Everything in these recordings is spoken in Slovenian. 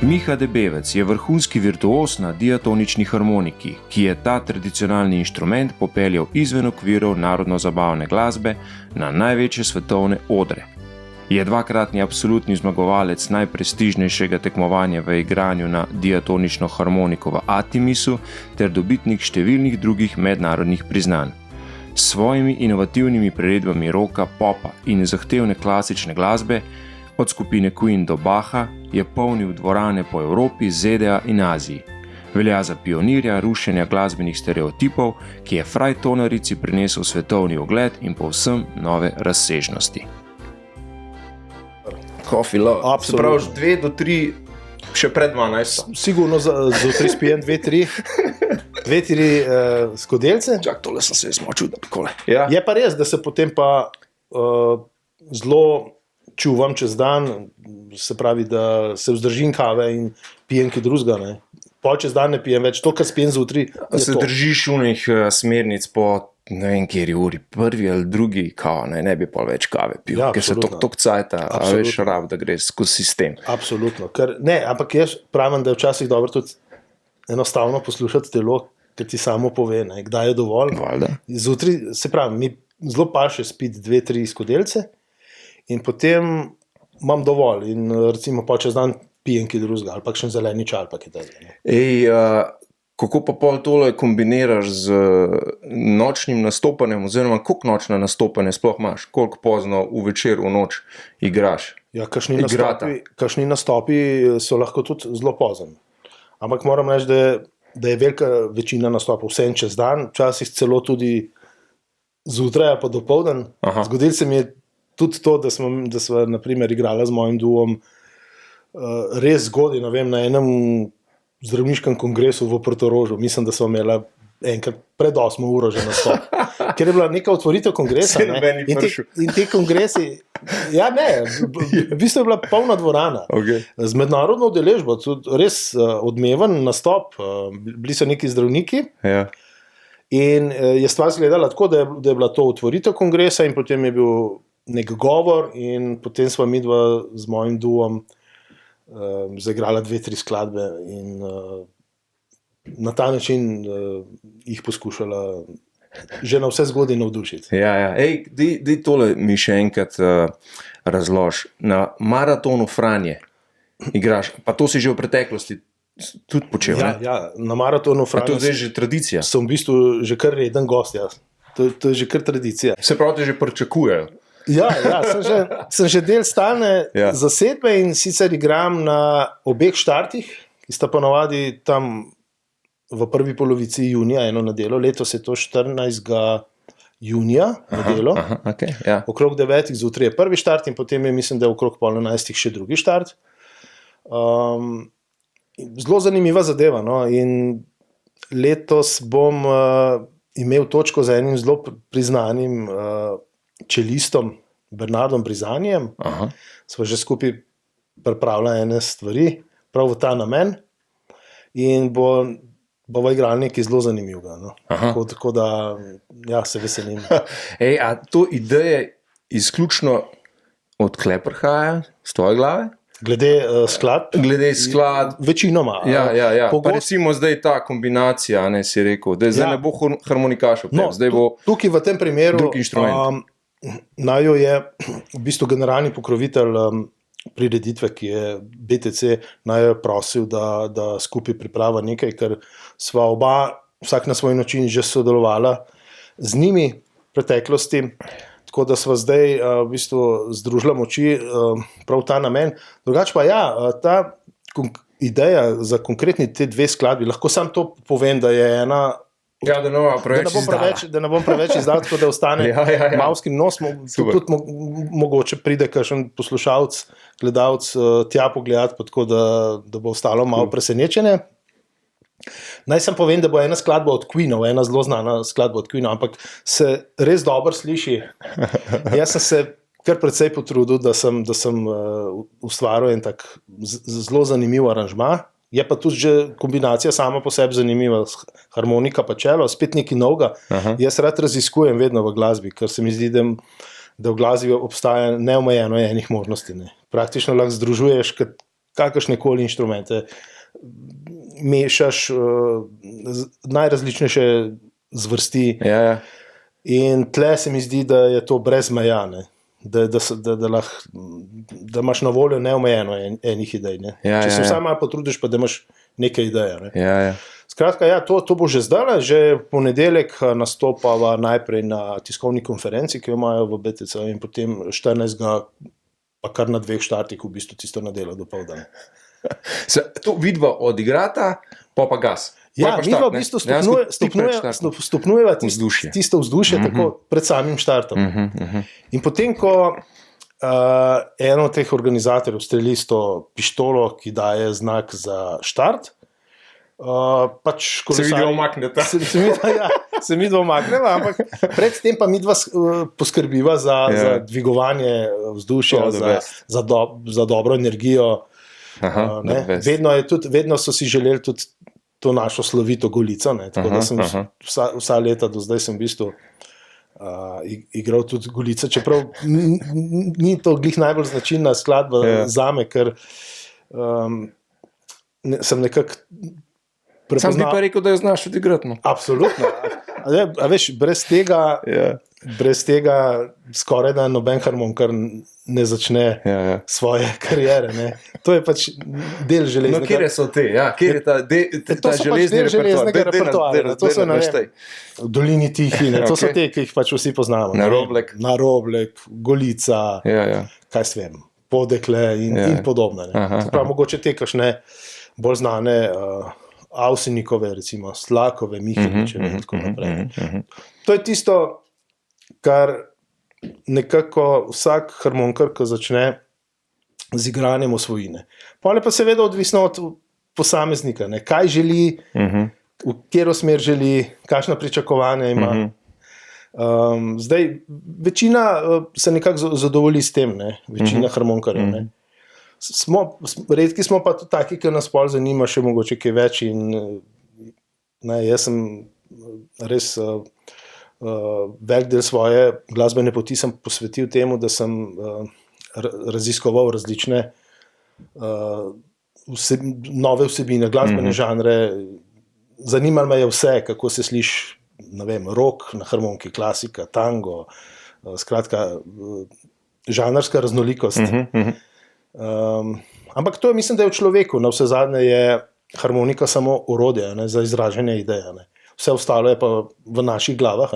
Miha Debevec je vrhunski virtuoz na diatonični harmoniki, ki je ta tradicionalni inštrument popeljal izven okvirov narodno-zabavne glasbe na največje svetovne odre. Je dvakratni absolutni zmagovalec najprestižnejšega tekmovanja v igranju na diatonično harmoniko v Artemisu ter dobitnik številnih drugih mednarodnih priznanj. S svojimi inovativnimi priredbami rocka, popa in zahtevne klasične glasbe, od skupine Queen do Bacha, je polnil dvorane po Evropi, ZDA in Aziji. Velja za pionirja rušenja glasbenih stereotipov, ki je frajtonarici prinesel svetovni ugled in povsem nove razsežnosti. Coffee love. Se pravi, 2 do 3, še pred 12. Sigurno za 3 spijem 2-3 skodelce. Čak, tole sem se smočil, da takole. Ja. Je pa res, da se potem pa zelo čuvam čez dan, se pravi, da se vzdržim kave in pijem kaj drugega, ne. Pol čez dan ne pijem več, to, kar spijem zjutraj. Se držiš unih smernic po, ne vem, kjeri uri, prvi ali drugi kao, ne bi pol več kave pil, ker se tok cajta, a veš rab, da gre skozi sistem. Absolutno, ampak jaz pravim, da je včasih dobro tudi enostavno poslušati telo, ker ti samo pove, ne, kdaj je dovolj. Zjutraj, se pravi, mi zelo paše spiti 2-3 skodelce, in potem imam dovolj in recimo pa čez dan pijem kaj drugega, ali pa še zeleni čaj, ali pa kaj tega. Kako pa pol tole kombiniraš z nočnim nastopanjem, oziroma koliko nočna nastopanje sploh imaš? Koliko pozno v večer, v noč igraš? Ja, kakšni nastopi so lahko tudi zelo pozni. Ampak moram reči, da je velika večina nastopov vsem čez dan, včasih celo tudi zjutraj pa dopoldan. Zgodilo se mi je tudi to, da sva na primer igrala z mojim duom res zgodaj, ne vem, na enem zdravniškem kongresu v Portorožu. Mislim, da sva imela enkrat pred 8 uro že nastop. Ker je bila neka otvoritev kongresa, ne? In te kongresi, v bistvu je bila polna dvorana. Z mednarodno udeležbo, res odmeven nastop, bili so neki zdravniki. In je stvar izgledala tako, da je bila to otvoritev kongresa in potem je bil nek govor in potem sva midva z mojim duom zaigrala 2-3 skladbe in na ta način jih poskušala že na vse zgodaj navdušiti. Daj tole mi še enkrat razlož. Na maratonu Franje igraš, pa to si že v preteklosti tudi počel, ne? Ja, na maratonu Franje. A to zdaj že tradicija? Sem v bistvu že kar reden gost, ja. To je že kar tradicija. Se pravi, te že pričakujejo? Ja, sem že del stalne zasedbe in sicer igram na obeh štartih, ki sta ponavadi tam v prvi polovici junija, eno nedelo, letos je to 14. junija nedelo, okrog 9. zjutraj je prvi štart in potem je, mislim, da je okrog 11. še drugi štart. Zelo zanimiva zadeva, no, in letos bom imel točko z enim zelo priznanim čelistom Bernardom Brizanijem. Sva že skupaj pripravila ene stvari, prav v ta namen, in bova igrali nekaj zelo zanimivega. No. Tako da, ja, se veselim. A to ideje izključno od tle prihaja, z tvoje glave? Glede skladb? Večinoma. Ja. Pa recimo zdaj ta kombinacija, ne, si rekel, da zdaj ne bo harmonikašo, zdaj bo tukaj v tem primeru drug inštrument. Najo je v bistvu generalni pokrovitelj prireditve, ki je BTC, Najo je prosil, da skupaj priprava nekaj, ker sva oba vsak na svoj način že sodelovala z njimi v preteklosti. Tako da sva zdaj v bistvu združila moči prav ta namen. Drugače pa ta ideja za konkretni te 2 skladbi, lahko sam to povem, da je ena, da ne bom preveč izdal, tako da ostane malo skrivnost, tudi mogoče pride kakšen poslušalec, gledalec tja pogledati, tako da bo ostalo malo presenečenje. Naj sem povem, da bo ena skladba od Queenov, ena zelo znana skladba od Queenov, ampak se res dobro sliši. Jaz sem se kar precej potrudil, da sem ustvaril en tak zelo zanimiv aranžma. Je pa tudi že kombinacija sama po sebi zanimiva, harmonika pa čelo, spet nekaj novega. Jaz rad raziskujem vedno v glasbi, ker se mi zdi, da v glasbi obstaja neomejeno enih možnosti. Ne. Praktično lahko združuješ kakršne koli inštrumente, mešaš najrazličnejše zvrsti. Ja. In tle se mi zdi, da je to brez meja, ne? Da imaš na voljo neomejeno enih idej. Ne? Če se vsaj malo potrudiš, pa da imaš nekaj ideje. Ne? Ja. Skratka, to bo že zdaj, že v ponedeljek nastopava najprej na tiskovni konferenci, ki jo imajo v BTC, in potem 14. pa kar na 2 štartih, v bistvu tisto nedeljo dopoldan. To vidva odigrata, pa gas. Ja, mi v bistvu stopnjujeva tisto vzdušje tako pred samim štartom. In potem, ko eno od teh organizatorjev streli s to pištolo, ki daje znak za štart, pač kolesarji... Se vidva omakneta. Se midva omakneva, ampak predtem pa midva poskrbiva za dvigovanje vzdušja, za dobro energijo. Vedno so si želeli tudi to našo slovito Golico, tako da sem vsa leta do zdaj sem v bistvu igral tudi Golico, čeprav ni to glih najbolj značilna skladba zame, ker sem nekako prepoznal. Sam bi pa rekel, da jo znaš odigrati. Absolutno. A veš, brez tega skoraj da noben harmonikar ne začne svoje kariere. Ne. To je pač del železnega. No, kjer so te? Kjer je ta železnega repertoarja? To so v Dolini Tihi, to so te, ki jih pač vsi poznamo. Na Roblek, Golica, kaj se vem, Podekle in podobne. Prav, mogoče te kakšne bolj znane Avsenikove, recimo Slakove, Miheličeve in tako naprej. To je tisto, kar nekako vsak harmonikar, ko začne z igranjem osvojine. Pole pa seveda odvisno od posameznika, ne? Kaj želi, v katero smer želi, kakšna pričakovanja ima. Zdaj, večina se nekako zadovolji s tem, ne? Večina harmonikarjev. Redki smo pa tudi taki, ki nas pol zanima še mogoče kaj več in jaz sem res velik del svoje glasbene poti sem posvetil temu, da sem raziskoval različne nove vsebine, glasbene žanre. Zanimalo me je vse, kako se sliši, ne vem, rock na harmoniki, klasika, tango, skratka, žanrska raznolikost. Ampak to je, mislim, da je v človeku, na vse zadnje je harmonika samo orodje za izražanje ideje. Vse ostalo je pa v naših glavah,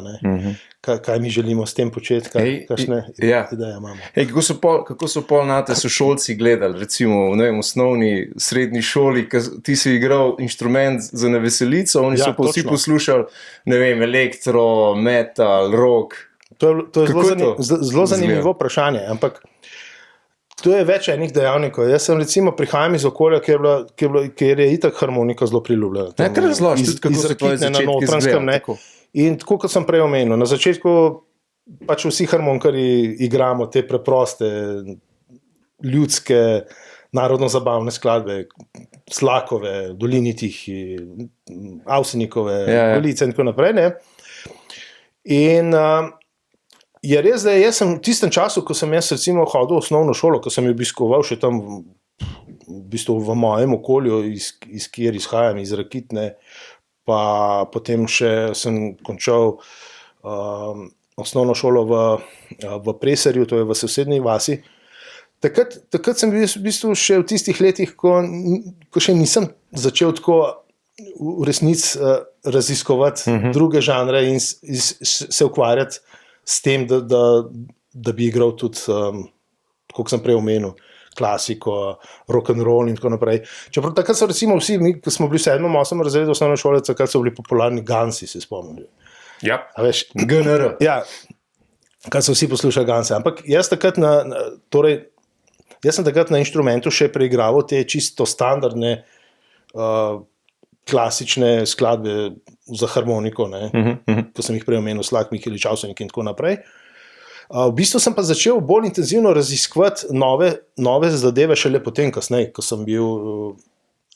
kaj mi želimo s tem početi, kakšne ideje imamo. Kako so pol nate sošolci gledali, recimo v osnovni, srednji šoli, ti si igral inštrument za neveselico, oni so pa vsi poslušali, ne vem, elektro, metal, rock. To je zelo zanimivo vprašanje, ampak to je več enih dejavnikov. Jaz sem recimo prihajam iz okolja, kjer je itak harmonika zelo priljubljena. Kar razloži, kako se to je začetki izgleda. In tako, kot sem prej omenil, na začetku pač vsi harmonikarji igramo te preproste, ljudske, narodno-zabavne skladbe, Slakove, Dolini Tihi, Avsenikove, Golice in tako naprej. Ne? In je res, da jaz sem v tistem času, ko sem jaz recimo hodil v osnovno šolo, ko sem jo obiskoval še tam v bistvu v mojem okolju, iz kjer izhajam, iz Rakitne, pa potem še sem končal osnovno šolo v Preserju, to je v sosednji vasi. Takrat sem bil v bistvu še v tistih letih, ko še nisem začel tako v resnici raziskovati druge žanre in se ukvarjati s tem, da bi igral tudi, kot sem prej omenil, klasiko, rock'n'roll in tako naprej. Čeprav takrat so recimo vsi, mi, ko smo bili v 7. 8. razredu osnovne šole, takrat so bili popularni Gansi, se spomnim. Ja, GNR. Ja, kad so vsi poslušali Ganse. Ampak jaz sem takrat na inštrumentu še preigraval te čisto standardne klasične skladbe za harmoniko, ko sem jih prej omenil, Slak, Mihelič, Avsenik in tako naprej. V bistvu sem pa začel bolj intenzivno raziskovati nove zadeve šele potem kasneje, ko sem bil,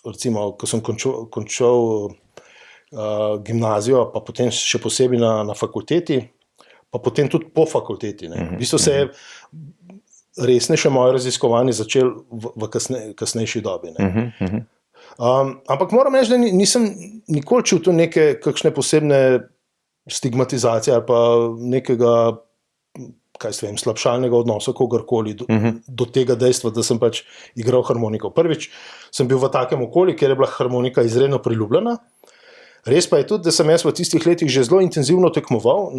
recimo, ko sem končal gimnazijo, pa potem še posebej na fakulteti, pa potem tudi po fakulteti. V bistvu se je resnejše moje raziskovanje začel v kasnejši dobi. Ampak moram reči, da nisem nikoli čutil kakšne posebne stigmatizacije ali pa nekega, slabšalnega odnosa kogarkoli do tega dejstva, da sem pač igral harmoniko. Prvič sem bil v takem okolju, kjer je bila harmonika izredno priljubljena. Res pa je tudi, da sem jaz v tistih letih že zelo intenzivno tekmoval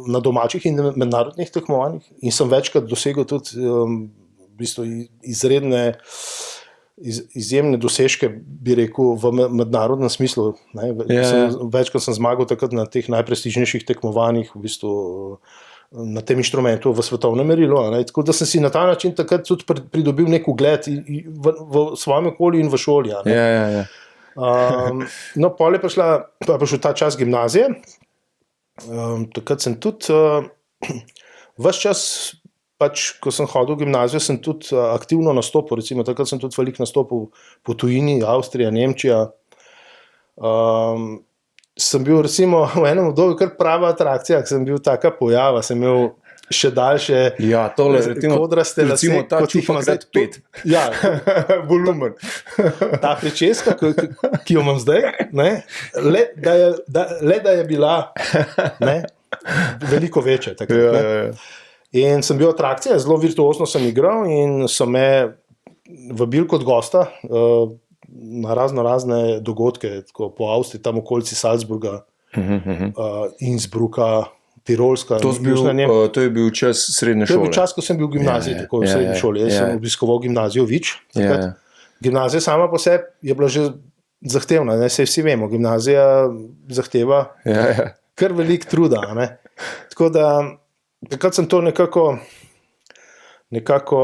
na domačih in mednarodnih tekmovanjih in sem večkrat dosegel tudi izjemne dosežke, bi rekel, v mednarodnem smislu. Večkrat sem zmagal takrat na teh najprestižnejših tekmovanjih, v bistvu na tem inštrumentu v svetovnem merilu. Tako da sem si na ta način takrat tudi pridobil nek ugled v svojem okolju in v šoli. No, pol je prišel ta čas gimnazije. Takrat sem tudi ves čas, pač, ko sem hodil v gimnazijo, sem tudi aktivno nastopil. Recimo, takrat sem tudi veliko nastopil po tujini, Avstrija, Nemčija. Sem bil recimo v enem obdobju kar prava atrakcija, sem bil taka pojava, sem imel še daljše kodraste lase, kot jih imam zdaj 5. Ja, volumen. Ta pričeska, ki jo imam zdaj, le da je bila veliko večja. Takrat, in sem bil atrakcija, zelo virtuozno sem igral in so me vabili kot gosta na razne dogodke, tako po Avstriji, tam okolici Salzburga, Innsbrucka, Tirolska. To je bil čas srednje šole. To je bil čas, ko sem bil v gimnaziji, tako v srednji šoli. Jaz sem obiskoval gimnazijo Vič. Gimnazija sama po sebi je bila že zahtevna, saj vsi vemo, gimnazija zahteva kar veliko truda. Tako da takrat sem to nekako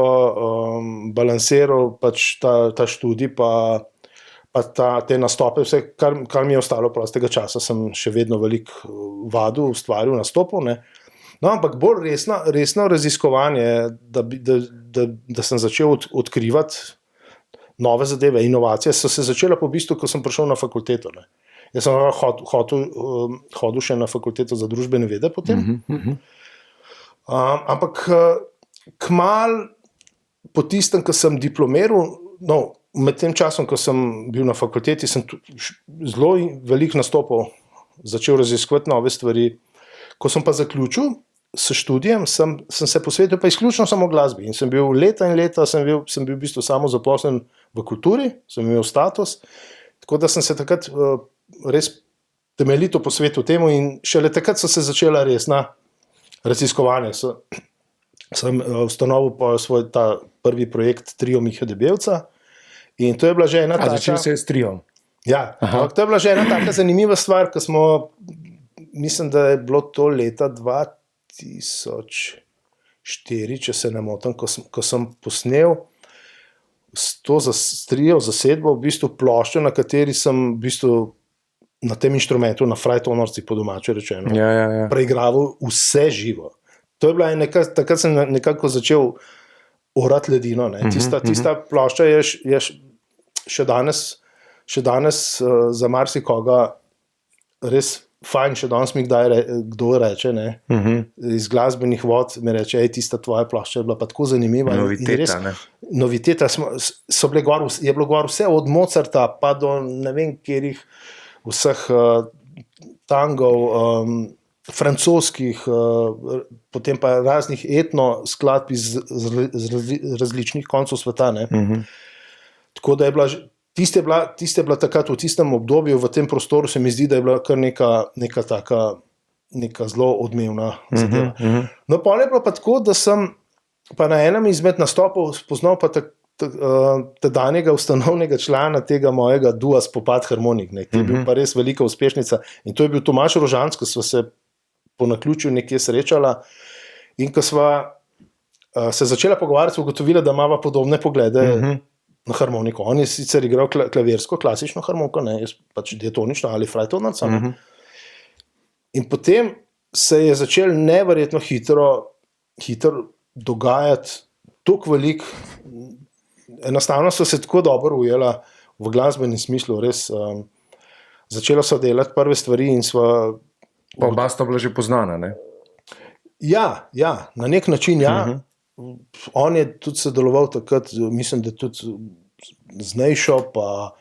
balansiral, pač ta študij, pa te nastope, vse, kar mi je ostalo prostega časa, sem še vedno veliko vadil, ustvaril, nastopil. No, ampak bolj resno raziskovanje, da sem začel odkrivati nove zadeve, inovacije, so se začela po bistvu, ko sem prišel na fakulteto. Jaz sem hodil še na fakulteto za družbene vede potem. Ampak kmalu po tistem, ko sem diplomiral, med tem časom, ko sem bil na fakulteti, sem zelo veliko nastopov, začel raziskovati nove stvari. Ko sem pa zaključil s študijem, sem se posvetil pa izključno samo glasbi. In sem bil leta in leta, sem bil v bistvu samozaposlen v kulturi, sem imel status, tako da sem se takrat res temeljito posvetil temu in šele takrat so se začela resna raziskovanja. Sem ustanovil pa svoj ta prvi projekt Trio Mihe Debevca. In to je bila že ena taka... Začel se je s triom. Ja, to je bila že ena taka zanimiva stvar, ko smo, mislim, da je bilo to leta 2004, če se ne motim, ko sem posnel s trio zasedbo, v bistvu ploščo, na kateri sem v bistvu na tem inštrumentu, na frajtonorci po domače rečeno, preigraval vse živo. To je bila takrat sem nekako začel orati ledino. Tista plošča je še danes za marsikoga res fajn, še danes mi kdo reče, iz glasbenih vod mi reče, tista tvoja plošča je bila pa tako zanimiva. Noviteta, je bilo gor vse od Mozarta pa do ne vem kjerih vseh tangov, francoskih, potem pa raznih etno skladb iz različnih koncev sveta. Tako da je bila, tiste je bila takrat v tistem obdobju, v tem prostoru se mi zdi, da je bila kar neka taka, neka zelo odmevna zadeva. No, pol je bilo pa tako, da sem pa na enem izmed nastopov spoznal pa tedanjega ustanovnega člana tega mojega dua Spopad harmonik, ki je bil pa res velika uspešnica. In to je bil Tomaž Rožanc, ko sva se po naključju nekje srečala in ko sva se začela pogovarjati, ugotovila, da imava podobne poglede na harmoniko. On je sicer igral klavirsko, klasično harmoniko, jaz pač diatonično ali frajtonarca. In potem se je začel neverjetno hitro dogajati toliko veliko. Enostavno so se tako dobro ujela v glasbenem smislu, res začela so delati prve stvari in sva... Pa oba sta bila že poznana, ne? Ja, na nek način ja. on je tudi sodeloval takrat, mislim, da tudi z Nejšo, pa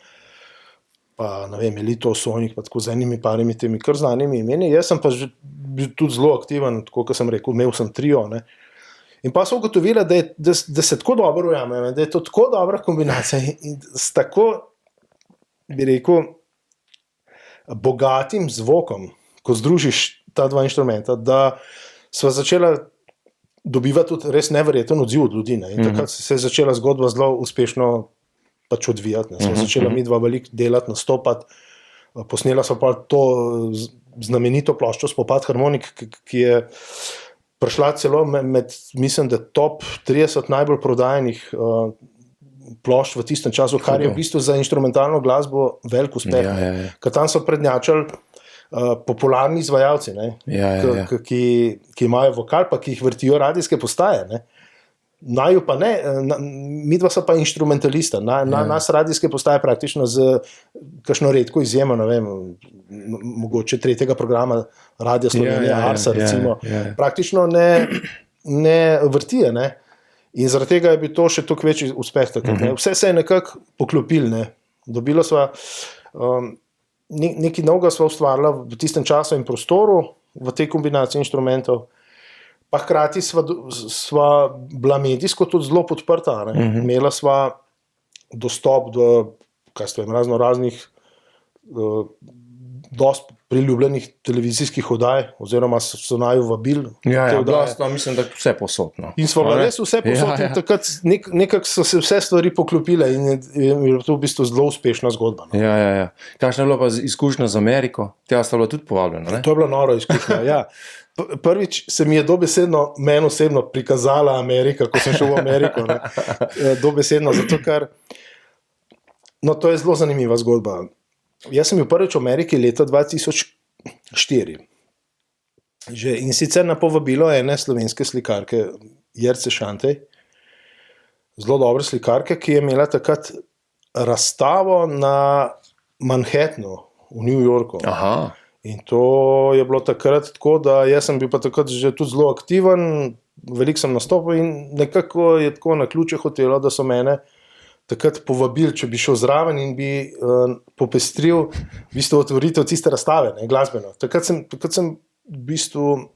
ne vem, Elito Sonik, pa tako z enimi parimi temi kar znanimi imeni. Jaz sem pa že bil tudi zelo aktiven, tako kot sem rekel, imel sem trio, ne. In pa so ugotovili, da se tako dobro ujamejo, da je to tako dobra kombinacija in s tako, bi rekel, bogatim zvokom, ko združiš ta dva inštrumenta, da sva začela dobivati tudi res neverjeten odziv od ljudi. Ne. In takrat se je začela zgodba zelo uspešno pač odvijati. Sva začela mi dva veliko delati, nastopati. Posnela sva pa to znamenito ploščo Spopad harmonik, ki je prišla celo med, mislim, da top 30 najbolj prodajanih plošč v tistem času, kar je v bistvu za inštrumentalno glasbo velik uspeh. Ker tam so prednjačali popularni izvajalci, ne, ki imajo vokal, pa ki jih vrtijo radijske postaje, ne. Naju pa ne, midva so pa inštrumentalista. Nas radijske postaje praktično z kakšno redko izjemo, ne vem, mogoče 3. programa Radia Slovenija, Arsa recimo, praktično ne vrtije, ne. In zaradi tega je bil to še toliko večji uspeh. Ne. Vse se je nekako poklopilo, ne. Dobila sva, nekaj novega sva ustvarila v tistem času in prostoru, v tej kombinaciji inštrumentov. Pa hkrati sva bila medijsko tudi zelo podprta. Imela sva dostop do raznih dosti priljubljenih televizijskih oddaj, oziroma so naju vabili. Mislim, da vse posod. No. In smo res vse posod. In takrat nekako so se vse stvari poklopile in je to v bistvu zelo uspešna zgodba. No. Kakšna je bila pa izkušnja z Ameriko? Tja sta bila tudi povabljena, ne? To je bila nora izkušnja, ja. Prvič se mi je dobesedno, meni osebno prikazala Amerika, ko sem šel v Ameriko. Ne. Dobesedno, zato ker to je zelo zanimiva zgodba. Jaz sem bil prvič v Ameriki leta 2004. In sicer na povabilo ene slovenske slikarke, Jerce Šantej, zelo dobre slikarke, ki je imela takrat razstavo na Manhattanu v New Yorku. Aha. In to je bilo takrat tako, da jaz sem bil pa takrat že tudi zelo aktiven, veliko sem nastopil in nekako je tako na ključe hotelo, da so mene takrat povabili, če bi šel zraven in bi popestril v bistvu otvoritev tiste razstave, ne, glasbeno. Takrat sem v bistvu,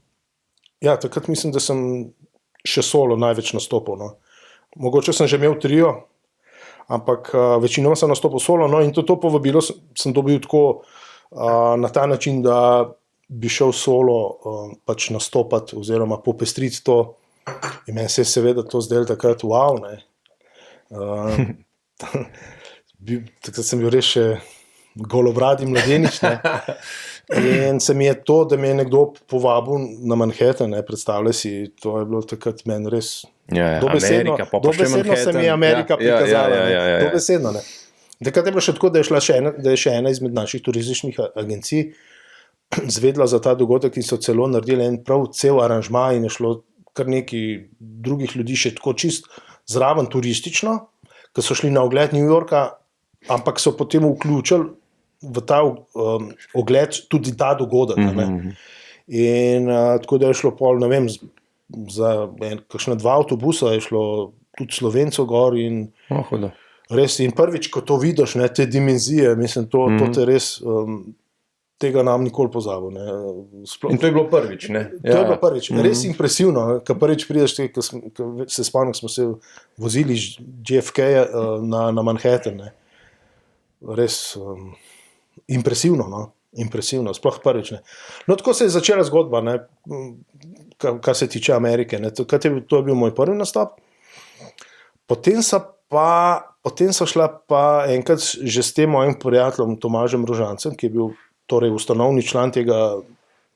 takrat mislim, da sem še solo največ nastopil. No. Mogoče sem že imel trio, ampak večinoma sem nastopil solo, no, in to povabilo sem dobil tako na ta način, da bi šel solo pač nastopati oziroma popestriti to. In meni se je seveda to zdelo takrat wow, ne. Takrat sem bil res še golobradi mladenič, ne. In se mi je to, da me je nekdo povabil na Manhattan, ne, predstavljaj si, to je bilo takrat meni res dobesedno se mi je Amerika prikazala. Dobesedno, ne. Takrat je bilo še tako, da je še ena izmed naših turističnih agencij zvedla za ta dogodek in so celo naredili en prav cel aranžma in je šlo kar nekaj drugih ljudi še tako čist zraven turistično, ki so šli na ogled New Yorka, ampak so potem vključili v ta ogled tudi ta dogodek. Ne. In tako da je šlo pol, ne vem, za kakšna 2 avtobusa je šlo tudi Slovencov gor in res, in prvič, ko to vidiš, ne, te dimenzije, mislim, to te res, tega nam nikoli pozabil. Ne. In to je bilo prvič, ne? To je bilo prvič, res impresivno, ko prvič prideš, ko se spomnim, smo se vozili z JFK na Manhattan, ne. Res impresivno, no. Impresivno, sploh prvič, ne. No, tako se je začela zgodba, ne, kar se tiče Amerike, ne. To je bil moj prvi nastop. Potem so šla pa enkrat že s tem mojim prijateljem Tomažem Rožancem, ki je bil torej ustanovni član tega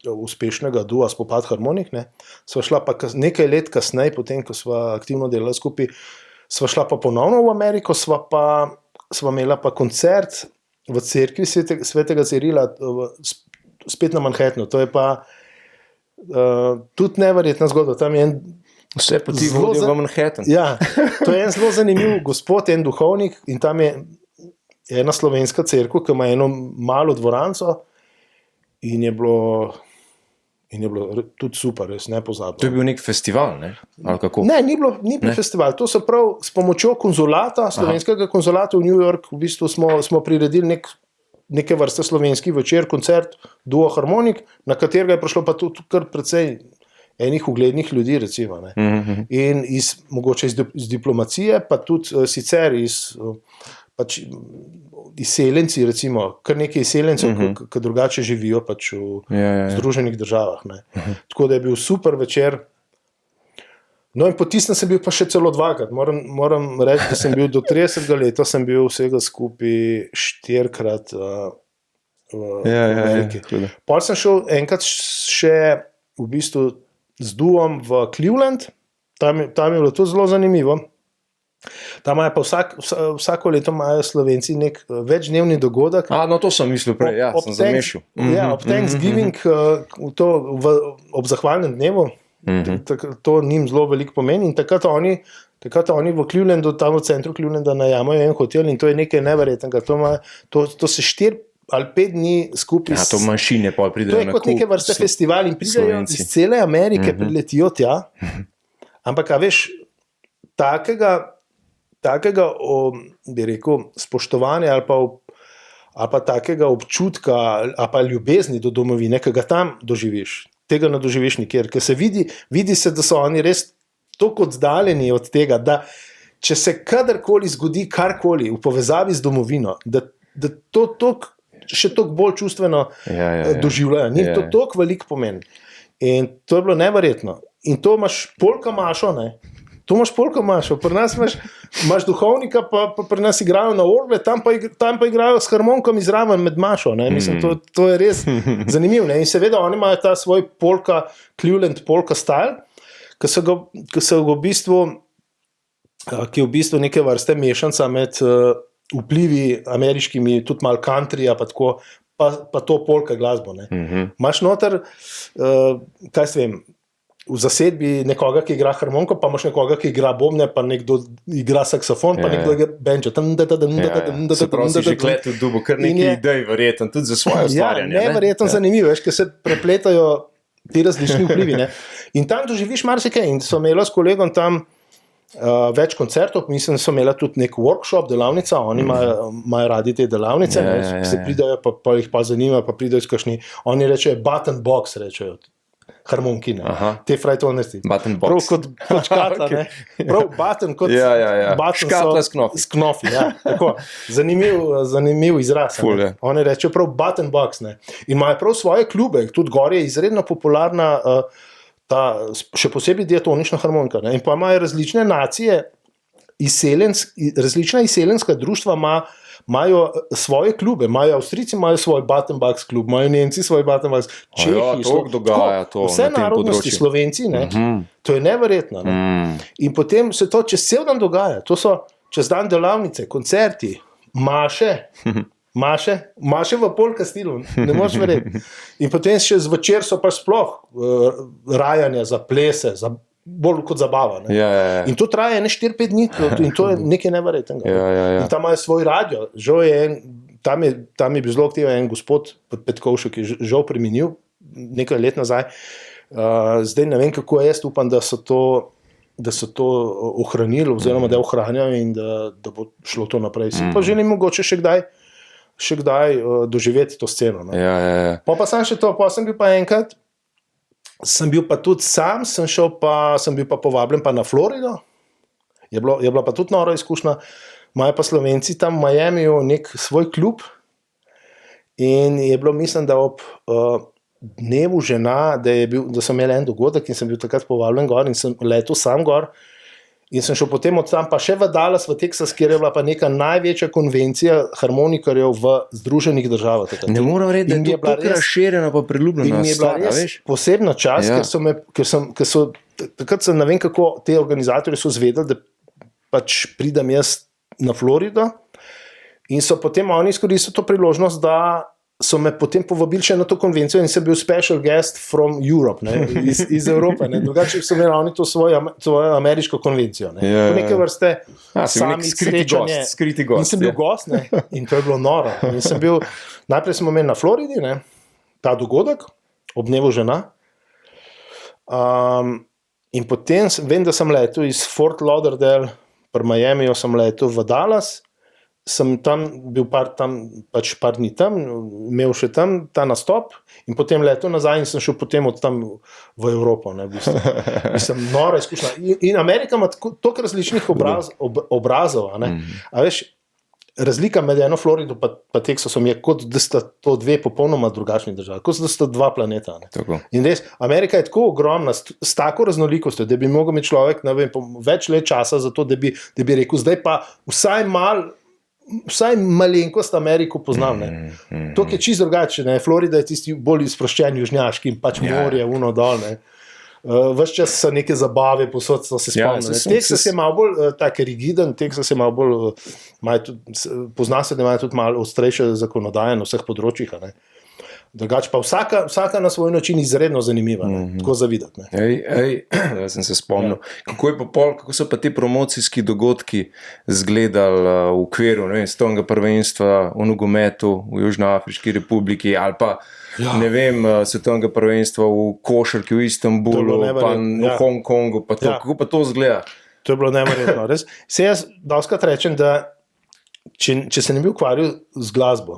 uspešnega dua Spopad harmonik, ne. Sva šla pa nekaj let kasneje, potem, ko sva aktivno delala skupaj, sva šla pa ponovno v Ameriko, sva imela pa koncert v cerkvi Svetega Cirila, spet na Manhattanu. To je pa tudi neverjetna zgodba. Tam je vse poti vodijo v Manhattan. Ja, to je en zelo zanimiv gospod, en duhovnik, in tam je ena slovenska cerkev, ki ima eno malo dvoranco in je bilo In je bilo tudi super, res nepozabno. To je bil nek festival, ne? Ali kako? Ne, ni bil festival. To so prav s pomočjo konzulata, slovenskega konzulata v New York, v bistvu smo priredili neke vrste slovenski večer, koncert, duo harmonik, na katerega je prišlo pa tudi kar precej enih uglednih ljudi, recimo. Ne. In mogoče iz diplomacije, pa tudi sicer pač izseljenci, recimo, kar nekaj izseljencev, ki drugače živijo pač v Združenih državah. Ne. Tako da je bil super večer. No in potisnem sem bil pa še celo dvakrat. Moram reči, da sem bil do 30. leta, sem bil vsega skupaj 4-krat v Ameriki. Potem sem šel enkrat še v bistvu z duom v Cleveland, tam je bilo tudi zelo zanimivo. Tam imajo pa vsako leto imajo Slovenci nek večdnevni dogodek. No to sem mislil prej, sem zamešil. Ob Thanksgiving, ob zahvalnem dnevu, to njim zelo veliko pomeni in takrat oni v Clevelandu, tam v centru Clevelanda najamajo en hotel in to je nekaj neverjetnega. To se 4 ali 5 dni skupaj. To manjšine pa pridejo na kup. To je kot neke vrste festival in pridejo iz cele Amerike, priletijo tja. Ampak, a veš, takega, bi rekel, spoštovanja ali pa takega občutka ali pa ljubezni do domovine, ki ga tam doživiš, tega ne doživiš nikjer, ker se vidi se, da so oni res toliko oddaljeni od tega, da če se kadarkoli zgodi karkoli v povezavi z domovino, da to še toliko bolj čustveno doživljajo. Njim to toliko veliko pomeni. In to je bilo neverjetno. In to imaš polka mašo, ne? To imaš polka mašo. Pri nas imaš duhovnika, pa pri nas igrajo na orgle, tam pa igrajo s harmonikom izraven med mašo. Ne? Mislim, to je res zanimivo. Ne? In seveda oni imajo ta svoj polka, Cleveland polka style, ki je v bistvu neke vrste mešanca med vplivi ameriškimi, tudi malo countryja, pa to polka glasbo. Imaš noter, kaj se vem, v zasedbi nekoga, ki igra harmoniko, pa imaš nekoga, ki igra bobne, pa nekdo igra saksofon, pa nekdo igra benčo. Se pravi, si že kletil dubo, kar nekaj idej, verjetno, tudi za svoje ustvarjanje. Neverjetno zanimivo, ker se prepletajo ti različni vplivi. Ne? In tam doživiš marsikaj. In so imeli s kolegom tam več koncertov, mislim, so imeli tudi nek workshop, delavnica, oni imajo radi te delavnice, se pridajo, pa jih pa zanima, pa pridajo iz kakšni, oni rečejo button box, rečejo, harmoniki, te frajtonosti. Button box. Prav kot škatla, ne? Prav button kot škatla s knofi. S knofi, ja. Tako. Zanimiv izraz. Oni rečejo prav button box, ne? In imajo prav svoje klube, tudi gor je izredno popularna še posebej diatonična harmonika. Ne? In pa imajo različne nacije, različna izseljenska društva imajo svoje klube, Avstrijci imajo svoj button box klub, imajo Nemci svoj button box, Čehi, vse narodnosti, Slovenci, ne? To je neverjetno. Ne? In potem se to čez cel dan dogaja, to so čez dan delavnice, koncerti, maše v polka stilu, ne moreš verjeti. In potem še zvečer so pa sploh rajanja za plese, bolj kot zabava. Ne? In to traja 4-5 dni in to je nekaj neverjetnega. In tam imajo svoj radio. Žal je tam je bil zelo aktiven en gospod Petkovšek, ki je žal preminil nekaj let nazaj. Zdaj ne vem, kako jaz upam, da so to ohranili oziroma da ohranjajo in da bo šlo to naprej. Pa želim mogoče še kdaj doživeti to sceno. Pa sem še to, pa sem bil pa enkrat, sem bil pa tudi sam, sem bil pa povabljen pa na Florido, je bila pa tudi nora izkušnja, imajo pa Slovenci tam v Miamiju nek svoj klub in je bilo, mislim, da ob dnevu žena, da so imeli en dogodek in sem bil takrat povabljen gor in sem letel sam gor in sem šel potem od tam pa še v Dallas, v Texas, kjer je bila pa neka največja konvencija harmonikarjev v Združenih državah. Ne moram reči, da je to tako razširjeno pa priljubljeno. In mi je bila res posebna čast, ker so takrat sem ne vem kako te organizatorji so zvedeli, da pač pridem jaz na Florido in so potem oni izkoristili to priložnost, da so me potem povabili še na to konvencijo in sem bil special guest from Europe, ne, iz Evrope. Ne. Drugače so imeli oni to svojo ameriško konvencijo. Ne. Neke vrste sami srečanje. In sem bil gost, ne, in to je bilo noro. Najprej smo imeli na Floridi, ne, ta dogodek, ob dnevu žena, In potem vem, da sem letel iz Fort Lauderdale, pri Miamiju sem letel v Dallas, sem tam bil par dni tam, imel še tam ta nastop in potem letel nazaj in sem šel potem od tam v Evropo. Ne, v bistvu. Mislim, nora izkušnja. In Amerika ima toliko različnih obrazov. A veš, razlika med eno Florido pa Teksasom je, kot da sta to dve popolnoma drugačni državi, kot da sta dva planeta. In res, Amerika je tako ogromna, s tako raznolikostjo, da bi mogel imeti človek, ne vem, več let časa za to, da bi rekel, zdaj pa vsaj malenkost Ameriko poznam. To je čisto drugače. Florida je tisti bolj sproščen južnjaški in pač morje, uno dol. Ves čas so neke zabave, posod so se spomnili. Teksas je malo bolj tak rigiden, Teksas je malo bolj, pozna se, da imajo tudi malo ostrejše zakonodaje na vseh področjih. Drugače pa vsaka na svoj način izredno zanimiva, tako za videti. Jaz sem se spomnil. Kako so pa ti promocijski dogodki izgledali v okviru svetovnega prvenstva v nogometu v Južnoafriški republiki ali pa svetovnega prvenstva v košarki v Istanbulu, pa v Hongkongu, pa to. Kako pa to izgleda? To je bilo neverjetno. Res. Se jaz dostikrat rečem, da če se ne bi ukvarjal z glasbo,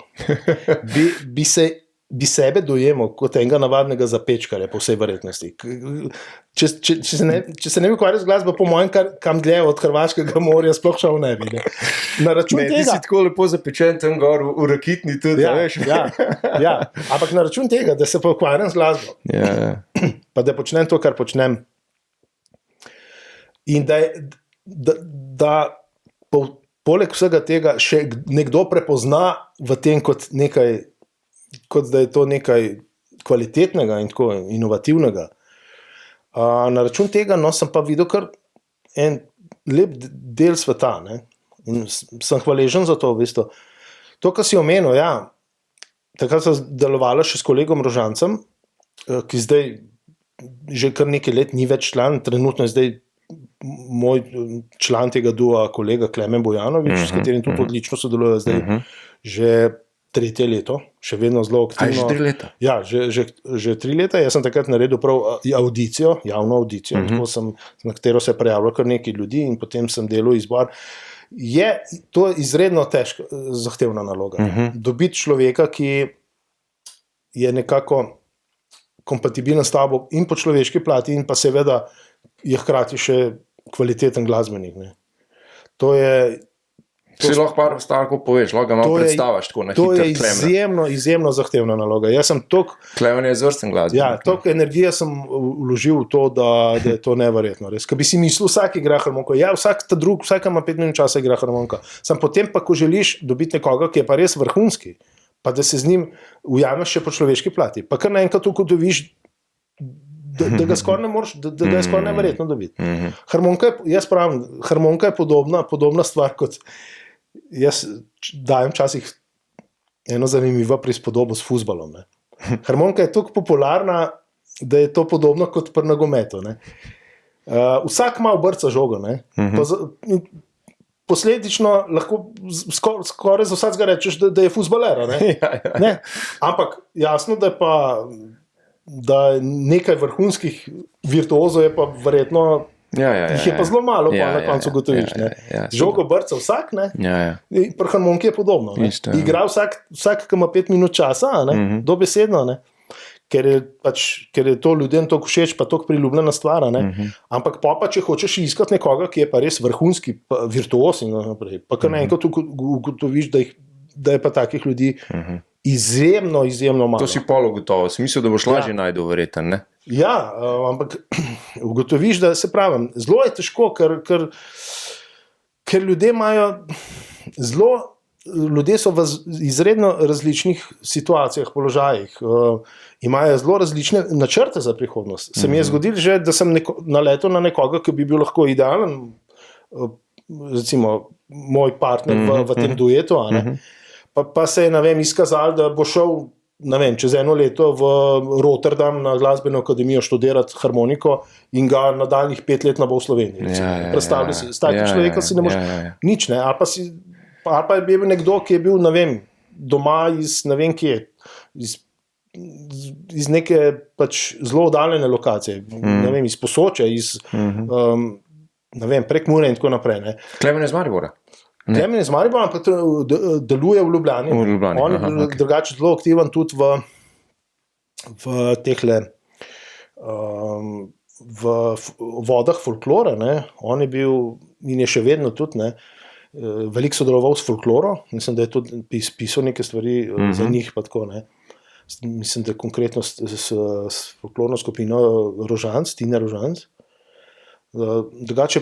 bi sebe dojemal kot enega navadnega zapečkarja, po vsej verjetnosti. Če se ne bi ukvarjal z glasbo, po mojem, kam dlje od Hrvaškega morja, sploh šel ne bi. Na račun tega... Ti si tako lepo zapečen tam gor v Rakitni tudi, veš. Ja, ampak na račun tega, da se pa ukvarjam z glasbo, pa da počnem to, kar počnem, in da poleg vsega tega še nekdo prepozna v tem kot nekaj, kot da je to nekaj kvalitetnega in tako inovativnega. Na račun tega sem pa videl kar en lep del sveta. In sem hvaležen za to. To, kar si omenil, takrat sem delovala še s kolegom Rožancem, ki zdaj že kar nekaj let ni več član, trenutno je zdaj moj član tega dua, kolega Klemen Bojanović, s katerim tudi odlično sodeluje zdaj že 3. leto, še vedno zelo aktivno. Že 3 leta? Ja, že 3 leta. Jaz sem takrat naredil prav audicijo, javno audicijo, na katero se je prijavilo kar nekaj ljudi in potem sem delal izbor. To je izredno težka, zahtevna naloga. Dobiti človeka, ki je nekako kompatibilen s tabo in po človeški plati in pa seveda je hkrati še kvaliteten glasbenik. To je... Si lahko par stavkov poveš, lahko ga malo predstaviš tako na hitro. To je izjemno zahtevna naloga. Jaz sem Klemen je izvrsten glasbenik. Ja, toliko energije sem vložil v to, da je to neverjetno. Res. Ko bi si mislil, vsak igra harmoniko. Ja, vsak ima 5 minut časa igra harmonika. Sam potem pa, ko želiš dobiti nekoga, ki je pa res vrhunski, pa da se z njim ujameš še po človeški plati, pa kar naenkrat ugotoviš, da ga skoraj ne moreš, da je skoraj neverjetno dobiti. Harmonika je podobna stvar kot... Jaz dajem včasih eno zanimivo prispodobo s fuzbalom. Harmonika je tako popularna, da je to podobno kot pri nogometu. Vsak ima obrca žogo. Posledično lahko skoraj za vsakega rečeš, da je fuzbaler. Ampak jasno, da nekaj vrhunskih virtuozov je pa verjetno... Jih je pa zelo malo, pa na koncu gotoviš. Žogo brca vsak, pri harmoniki je podobno. Igra vsak, ki ima 5 minut časa, dobesedno, ker je to ljudem toliko všeč, pa toliko priljubljena stvar. Ampak pa če hočeš iskati nekoga, ki je pa res vrhunski, virtuoz in naprej, pa kar naenkrat ugotoviš, da je pa takih ljudi izjemno malo. To si pol ugotovo, si mislil, da boš lažje najdel verjeten, ne? Ja, ampak ugotoviš, da se pravim, zelo je težko, ker ljudje imajo ljudje so v izredno različnih situacijah, položajih, imajo zelo različne načrte za prihodnost. Se mi je zgodilo že, da sem naletel na nekoga, ki bi bil lahko idealen, recimo moj partner v tem duetu, pa se je, izkazalo, da bo šel čez 1 leto v Rotterdam na glasbeno akademijo študirati harmoniko in ga nadaljnjih 5 let ne bo v Sloveniji. Predstavljaj si, s takim človekom si ne moreš nič, ali pa je bil nekdo, ki je bil, doma iz, kje, iz iz neke pač zelo oddaljene lokacije, ne vem, iz Posočja, ne vem, prek Mure in tako naprej. Ne. Klemen iz Maribora? Klemen iz Maribora, ampak deluje v Ljubljani. V Ljubljani, On je drugače zelo aktiven tudi v tehle v vodah folklora. Ne. On je bil in je še vedno tudi, ne, veliko sodeloval s folkloro. Mislim, da je tudi pisal neke stvari za njih pa tako, ne. Mislim, da konkretno s folklorno skupino Rožanc, Tina Rožanc. Drugače,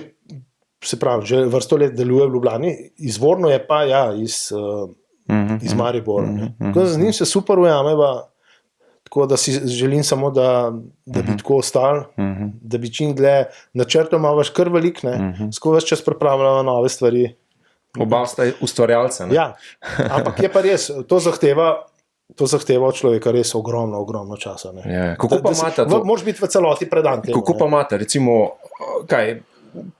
se pravi, že vrsto let deluje v Ljubljani, izvorno je pa iz Maribora. Z njim se super ujameva, tako da si želim samo, da bi tako ostali, da bi čim dlje načrtov imaš kar velik, skozi ves čas pripravljamo nove stvari. Oba sta ustvarjalca. Ja, ampak je pa res, to zahteva od človeka res ogromno časa. Ne. Ja, kako pa imate to? Moraš biti v celoti predan temu. Kako pa imate, recimo,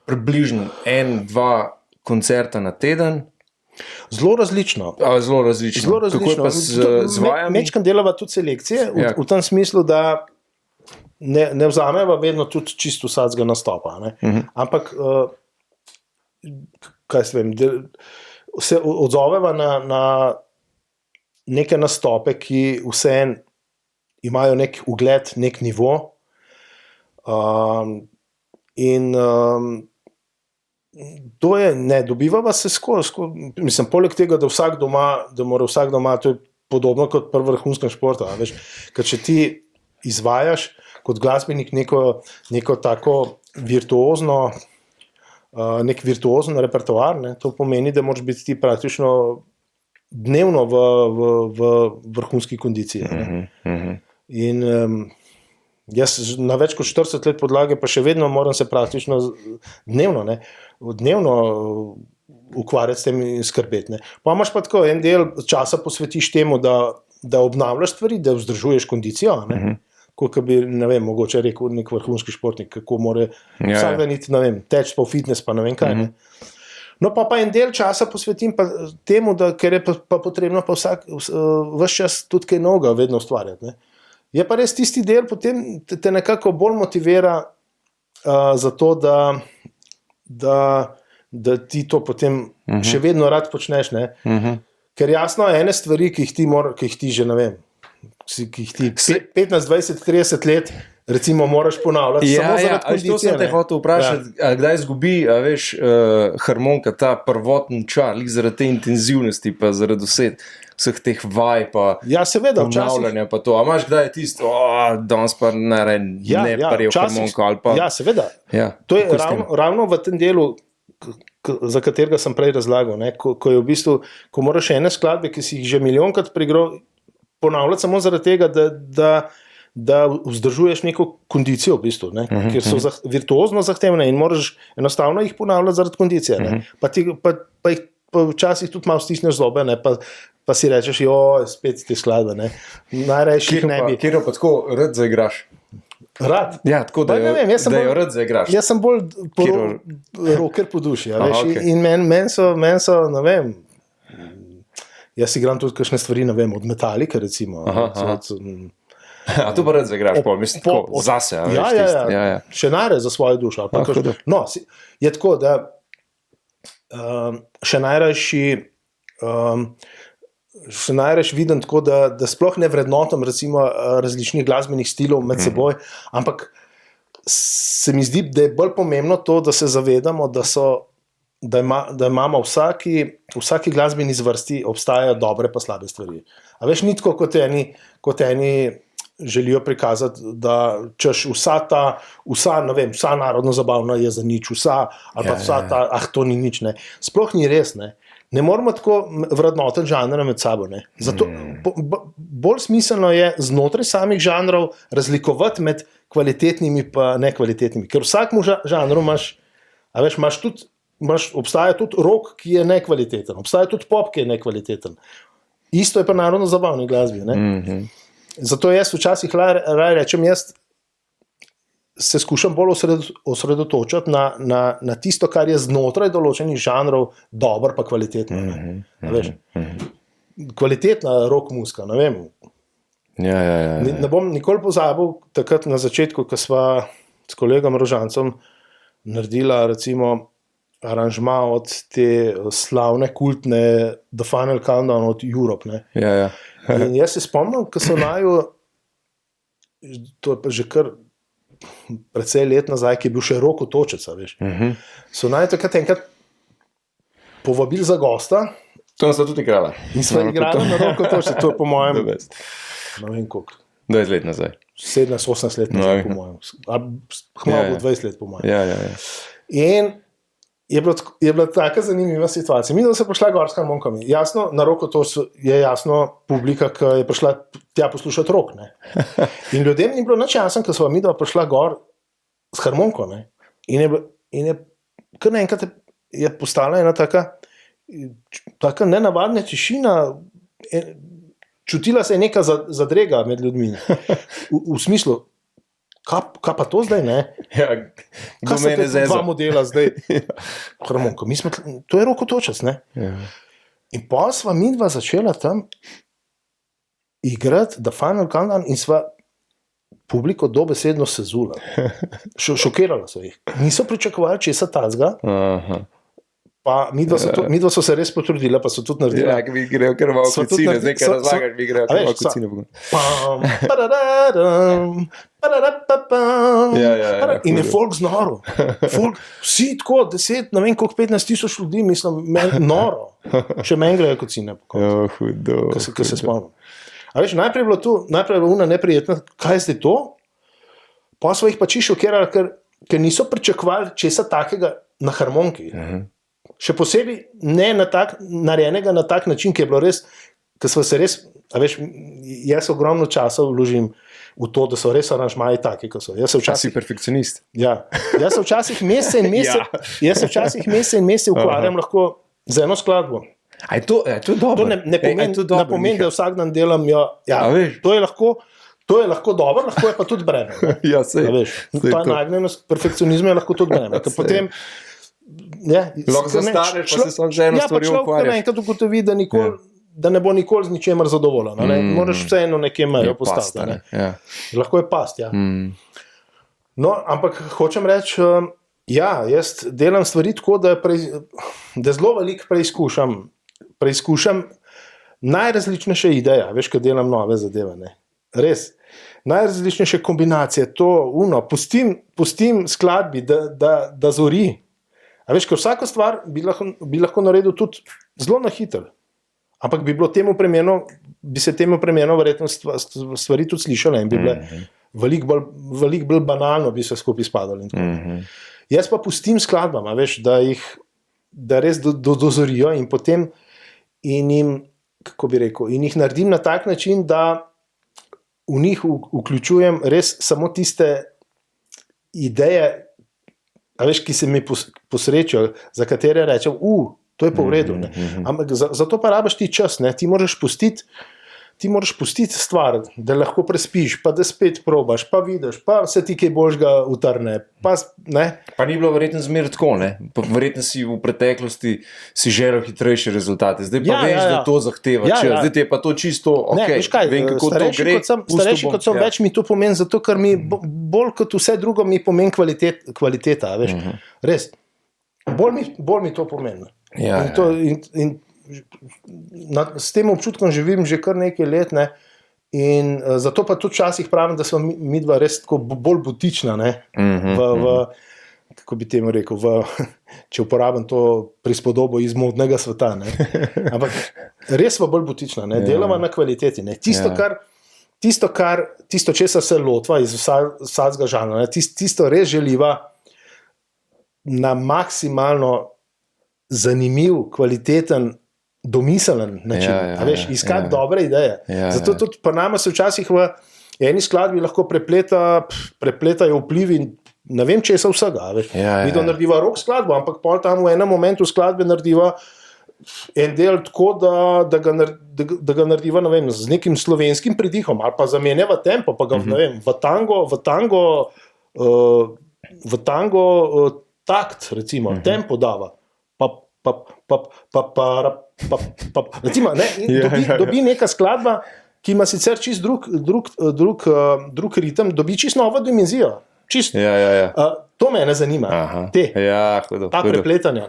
približno 1-2 koncerta na teden? Zelo različno. Zelo različno. Kako je pa z vajami? Mečkam delava tudi selekcije, v tem smislu, da ne vzameva vedno tudi čisto vsakega nastopa. Ne. Ampak kaj se vem, se odzoveva na neke nastope, ki vseeno imajo nek ugled, nek nivo. To je, ne, dobivava se skozi. Mislim, poleg tega, da mora vsak doma, to je podobno kot pri vrhunskem športu. Veš, ker če ti izvajaš kot glasbenik neko tako virtuozno, nek virtuozen repertoar, ne, to pomeni, da moraš biti ti praktično dnevno v vrhunski kondiciji. In jaz na več kot 40 let podlage pa še vedno moram se praktično dnevno ukvarjati s tem in skrbeti. Ne. Pa imaš pa tako, en del časa posvetiš temu, da obnavljaš stvari, da vzdržuješ kondicijo, ne. Kot bi, ne vem, mogoče rekel nek vrhunski športnik, kako more vsak dan iti, ne vem, teč pa v fitness, pa ne vem kaj. Ne. No, pa en del časa posvetim pa temu, ker je pa potrebno pa ves čas tudi kaj novega vedno ustvarjati. Ne. Je pa res tisti del, potem te nekako bolj motivira za to, da ti to potem še vedno rad počneš. Ne. Ker jasno, ene stvari, ki jih ti že, ne vem, ki jih ti 15, 20, 30 let recimo moraš ponavljati, samo zaradi kondicije. To sem te hotel vprašati, kdaj izgubi, harmonika ta prvotni čar, zaradi te intenzivnosti, pa zaradi vseh teh vaj, pa ponavljanja, pa to. A imaš kdaj tisto, danes pa ne paril harmoniko, ali pa... Ja, seveda. To je ravno v tem delu, za katerega sem prej razlagal, ne, ko je v bistvu, ko moraš ene skladbe, ki si jih že milijonkrat preigral, ponavljati samo zaradi tega, da vzdržuješ neko kondicijo v bistvu, ne, ker so virtuozno zahtevne in moraš enostavno jih ponavljati zaradi kondicije. Ne. Pa jih včasih tudi malo stisneš zobe, ne, pa si rečeš, spet te skladbe. Ne. Najrajši jih ne bi. Kjer pa tako rad zaigraš? Rad? Ja, tako da jo rad zaigraš. Jaz sem bolj rocker po duši. In meni so, ne vem, jaz igram tudi kakšne stvari, ne vem, od Metallica recimo. A tu pa rad zaigraš, mislim, tako, zase. Ja. Še najraje za svojo dušo. No, je tako, da še najrajši vidim tako, da sploh ne vrednotam recimo različnih glasbenih stilov med seboj, ampak se mi zdi, da je bolj pomembno to, da se zavedamo, da imamo vsaki glasbeni zvrsti obstajajo dobre pa slabe stvari. A veš, ni tako, kot eni želijo prikazati, da češ vsa narodno zabavna je za nič, ali pa vsa ta, to ni nič, ne. Sploh ni res, ne. Ne moramo tako vrednotiti žanra med sabo, ne. Zato bolj smiselno je znotraj samih žanrov razlikovati med kvalitetnimi pa nekvalitetnimi, ker vsakmu žanru obstaja tudi rock, ki je nekvaliteten, obstaja tudi pop, ki je nekvaliteten. Isto je pa narodno zabavni glasbi, ne. Zato jaz včasih raje rečem, jaz se skušam bolj osredotočati na tisto, kar je znotraj določenih žanrov dobro pa kvalitetno. Kvalitetna rock muzika, ne vem. Ja. Ne bom nikoli pozabil takrat na začetku, ko sva s kolegom Rožancem naredila recimo aranžma od te slavne, kultne The Final Countdown od Europe. Ne. Ja. In jaz se spomnim, ko so naju, to je pa že kar precej let nazaj, ki je bil še Roko Točec, veš. So naju takrat enkrat povabili za gosta. To nas tudi igrala. In sva igrala na Roko Točec, to je po mojem, ne vem koliko. 20 let nazaj. 17-18 let nazaj, po mojem. Hmalo bo 20 let, po mojem. Ja. In je bila taka zanimiva situacija. Mi smo prišla gor s harmonikami. Jasno, na Roko Točcu je jasno publika, ki je prišla tja poslušati rock. Ne? In ljudem ni bilo nič jasno, ko sva mi dva prišla gor s harmoniko. Ne? In je kar naenkrat je postala ena taka nenavadna tišina. Čutila se je neka zadrega med ljudmi. V smislu, kaj pa to zdaj, ne? Ja, kaj so te dva modela zdaj? Harmoniko. To je Roko Točec, ne? Ja. In pa sva mi dva začela tam igrati The Final Countdown in sva publiko dobesedno sezula. Šokirala so jih. Niso pričakovali česa tazga. Pa mi dva so se res potrudila, pa so tudi naredila. Ja, mi grejo kar malo kocine, zdaj kaj razlagaš, mi grejo kar malo kocine. In je folk znoro. Vsi tako, 10, ne vem koliko, 15 tisoč ljudi, mislim, noro. Še meni grejo kocine. Hudo. Ko se spomnim. A veš, najprej je bilo una neprijetna, kaj je zdaj to? Pa so jih pa čisto šokirali, ker niso pričakovali česa takega na harmoniki. Še posebej ne narejenega na tak način, ki je bilo res, ker smo se res, a veš, jaz ogromno časa vložim v to, da so res aranžmaji taki, kot so. Si perfekcionist. Ja, jaz se včasih mesece in mesece ukvarjam lahko z eno skladbo. A je to dobro? To ne pomeni, da vsak dan delam, to je lahko dobro, lahko je pa tudi breme. Ja, sej. Ta nagnjenost perfekcionizma je lahko tudi breme. Potem lahko zastaneš, pa se samo že eno stvari ukvarjaš. Človek enkrat ugotovi, da ne bo nikoli z ničemer zadovoljen. Moraš vseeno nekje mejo postaviti. Lahko je past, ja. No, ampak hočem reči, jaz delam stvari tako, da zelo veliko preizkušam najrazličnejše ideje, veš, ko delam nove zadeve. Ne. Res. Najrazličnejše kombinacije, pustim skladbi, da zori. A veš, ker vsako stvar bi lahko naredil tudi zelo na hitro. Ampak bi se temu primerno verjetno stvari tudi slišale in bi bile veliko bolj banalno bi se skupaj spadali. Jaz pa pustim skladbam, a veš, da res dozorijo in potem in jih naredim na tak način, da v njih vključujem res samo tiste ideje, a veš, ki se mi posrečijo, za katere rečem, to je pa v redu. Ampak zato pa rabiš ti čas, ne? Ti moraš pustiti stvar, da lahko prespiš, pa da spet probaš, pa vidiš, pa se ti kaj boljšega utrne. Pa ni bilo verjetno zmer tako, ne? Verjetno si v preteklosti si želel hitrejše rezultate. Zdaj pa veš, da to zahteva čas. Zdaj ti je pa to čisto vem, kako to gre. Starejši kot sem, več mi to pomeni, zato ker mi bolj kot vse drugo mi pomeni kvaliteta, veš. Res. Bolj mi to pomeni. In s tem občutkom živim že kar nekaj let, ne? In zato pa tudi včasih pravim, da smo mi dva res tako bolj butična, ne? Kako bi temu rekel, če uporabim to prispodobo iz modnega sveta, ne? Ampak res smo bolj butična, ne? Delamo na kvaliteti, ne? Tisto, česa se lotva iz vsakega žanra, tisto res želiva na maksimalno zanimiv, kvaliteten, domiselen način. Veš, iskati dobre ideje. Zato tudi pa nama se včasih v eni skladbi lahko prepletajo vplivi ne vem česa vsega. Mi to narediva rock skladbo, ampak pol tam v enem momentu skladbe narediva en del tako, da ga narediva, ne vem, z nekim slovenskim pridihom, ali pa zamenjava tempo, pa ga, ne vem, v tango takt, recimo, tempo dava. Recimo, ne, dobi neka skladba ki ima sicer čist drug ritem, dobi čist novo dimenzijo. To mene zanima. Ta prepletanja.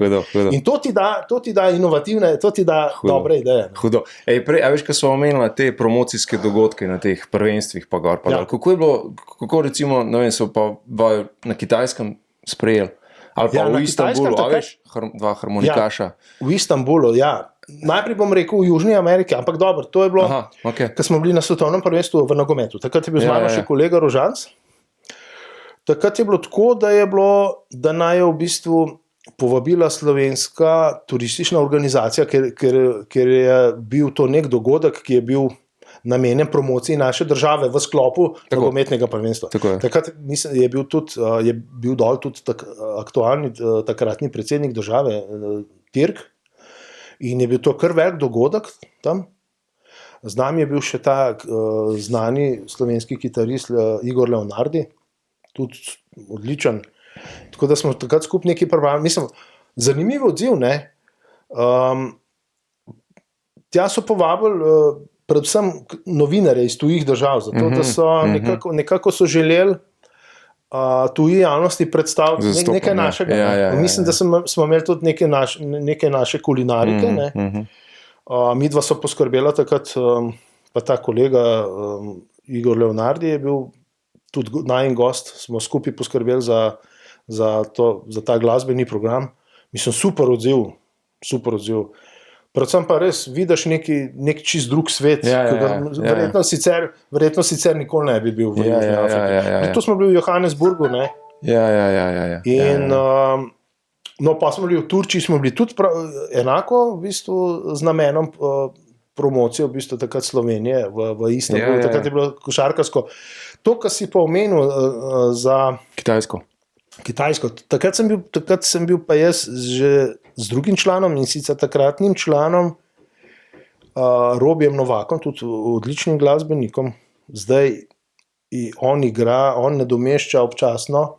In to ti da inovativne, to ti da dobre ideje. Hudo. Prej, a veš, ko smo omenili te promocijske dogodke na teh prvenstvih pa gor, pa kako je bilo, kako recimo, ne vem, so pa na Kitajskem sprejeli, ali pa v Istanbulu, a veš, dva harmonikaša. V Istanbulu, Najprej bom rekel v Južni Ameriki, ampak dobro, to je bilo, ko smo bili na svetovnem prvenstvu v nogometu. Takrat je bil z mano še kolega Rožanc. Takrat je bilo tako, da naj je v bistvu povabila slovenska turistična organizacija, ker je bil to nek dogodek, ki je bil namenjen promociji naše države v sklopu nogometnega prvenstva. Takrat je bil dol tudi aktualni takratni predsednik države Tirk in je bil to kar velik dogodek tam. Z nami je bil še ta znani slovenski kitarist Igor Leonardi, tudi odličen. Tako da smo takrat skupaj nekaj pripravili. Mislim, zanimiv odziv, ne. Tja so povabili predvsem novinarje iz tujih držav, zato da so nekako so želeli tuji javnosti predstaviti nekaj našega. Mislim, da smo imeli tudi nekaj naše kulinarike. Midva so poskrbela takrat, pa ta kolega Igor Leonardi je bil tudi najin gost, smo skupaj poskrbeli za ta glasbeni program. Mislim, super odziv. Predvsem pa res vidiš nek čist drug svet, verjetno sicer nikoli ne bi bil v Južni Afriki. To smo bili v Johannesburgu, ne? In pa smo bili v Turčiji, smo bili tudi enako v bistvu z namenom promocije v bistvu takrat Slovenije v Istanbulu, takrat je bilo košarkarsko. To, kar si pa omenil za Kitajsko. Takrat sem bil pa jaz že z drugim članom in sicer takratnim članom Robijem Novakom, tudi odličnim glasbenikom. Zdaj on igra, on nadomešča občasno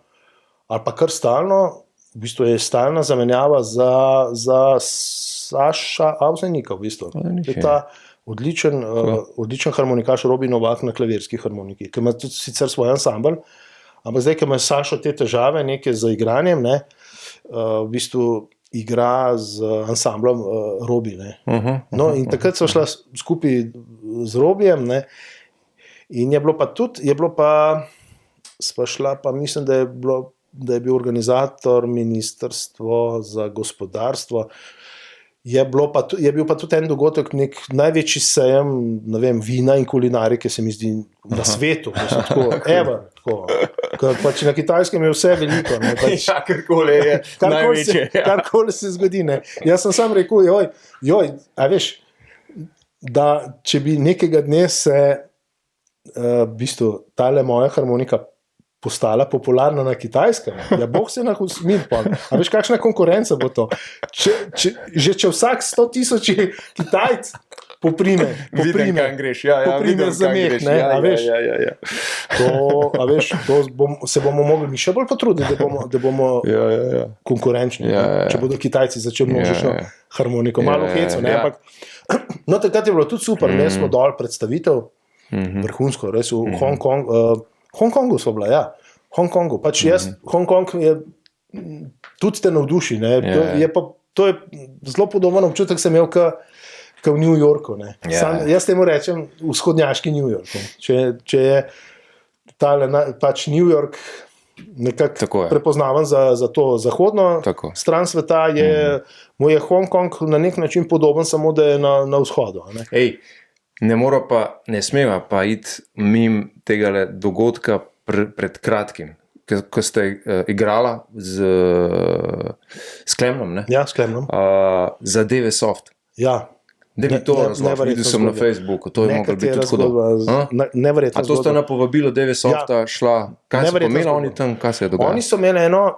ali pa kar stalno, v bistvu je stalna zamenjava za Saša Avsenika v bistvu. Je ta odličen harmonikaš Robi Novak na klavirski harmoniki, ki ima tudi sicer svoj ansambl. Ampak zdaj, ko ima Sašo te težave neke z igranjem, v bistvu igra z ansamblom Robi. No, in takrat so šla skupaj z Robijem, in sva šla pa, mislim, da je bil organizator Ministrstvo za gospodarstvo. Je bil pa tudi en dogodek, nek največji sejem, ne vem, vina in kulinarike, se mi zdi, na svetu. Mislim, tako. Pač na Kitajskem je vse veliko. Karkoli je največje. Karkoli se zgodi. Jaz sem sam rekel, a veš, da če bi nekega dne se v bistvu tale moja harmonika postala popularna na Kitajskem, Bog se usmil. A veš, kakšna konkurenca bo to? Če vsak 100,000 Kitajc poprime za meh, a veš, se bomo mogli še bolj potruditi, da bomo konkurenčni, če bodo Kitajci začeli množično harmoniko, malo heco, ampak no, takrat je bilo tudi super, ne smo dol predstavitev, vrhunsko, res v Hongkongu so bila, Hongkongu, pač Hongkong je tudi te navduši, to je zelo podoben občutek sem imel v New Yorku, jaz temu rečem vzhodnjaški New York, če je pač New York nekako prepoznavan za to zahodno stran sveta, mu je Hongkong na nek način podoben, samo da je na vzhodu. Ne smeva pa iti mimo tega dogodka pred kratkim, ko ste igrala s Klemnom, ne? Ja, s Klemnom. Za DV Soft. Ja. Da bi to razložil, videl sem na Facebooku, to je moglo biti tudi hudo. Neverjetno. A to ste na povabilo DV Softa šla? Kaj so pomeli oni tam, kaj se je dogajalo? Oni so imeli eno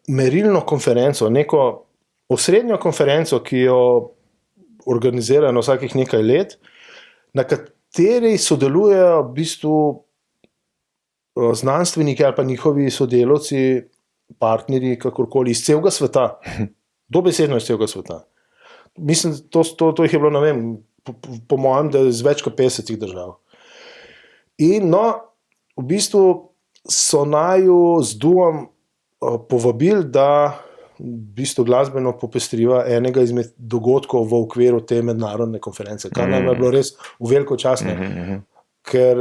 merilno konferenco, neko osrednjo konferenco, ki jo organizirajo na vsakih nekaj let, na kateri sodelujejo v bistvu znanstveniki ali pa njihovi sodelavci, partnerji, kakorkoli, iz celega sveta. Dobesedno iz celega sveta. Mislim, to jih je bilo, ne vem, po mojem, da je z več kot 50 držav. In no, v bistvu so naju z duom povabili, da v bistvu glasbeno popestriva enega izmed dogodkov v okviru te mednarodne konference, kar nam je bilo res v veliko čast, ker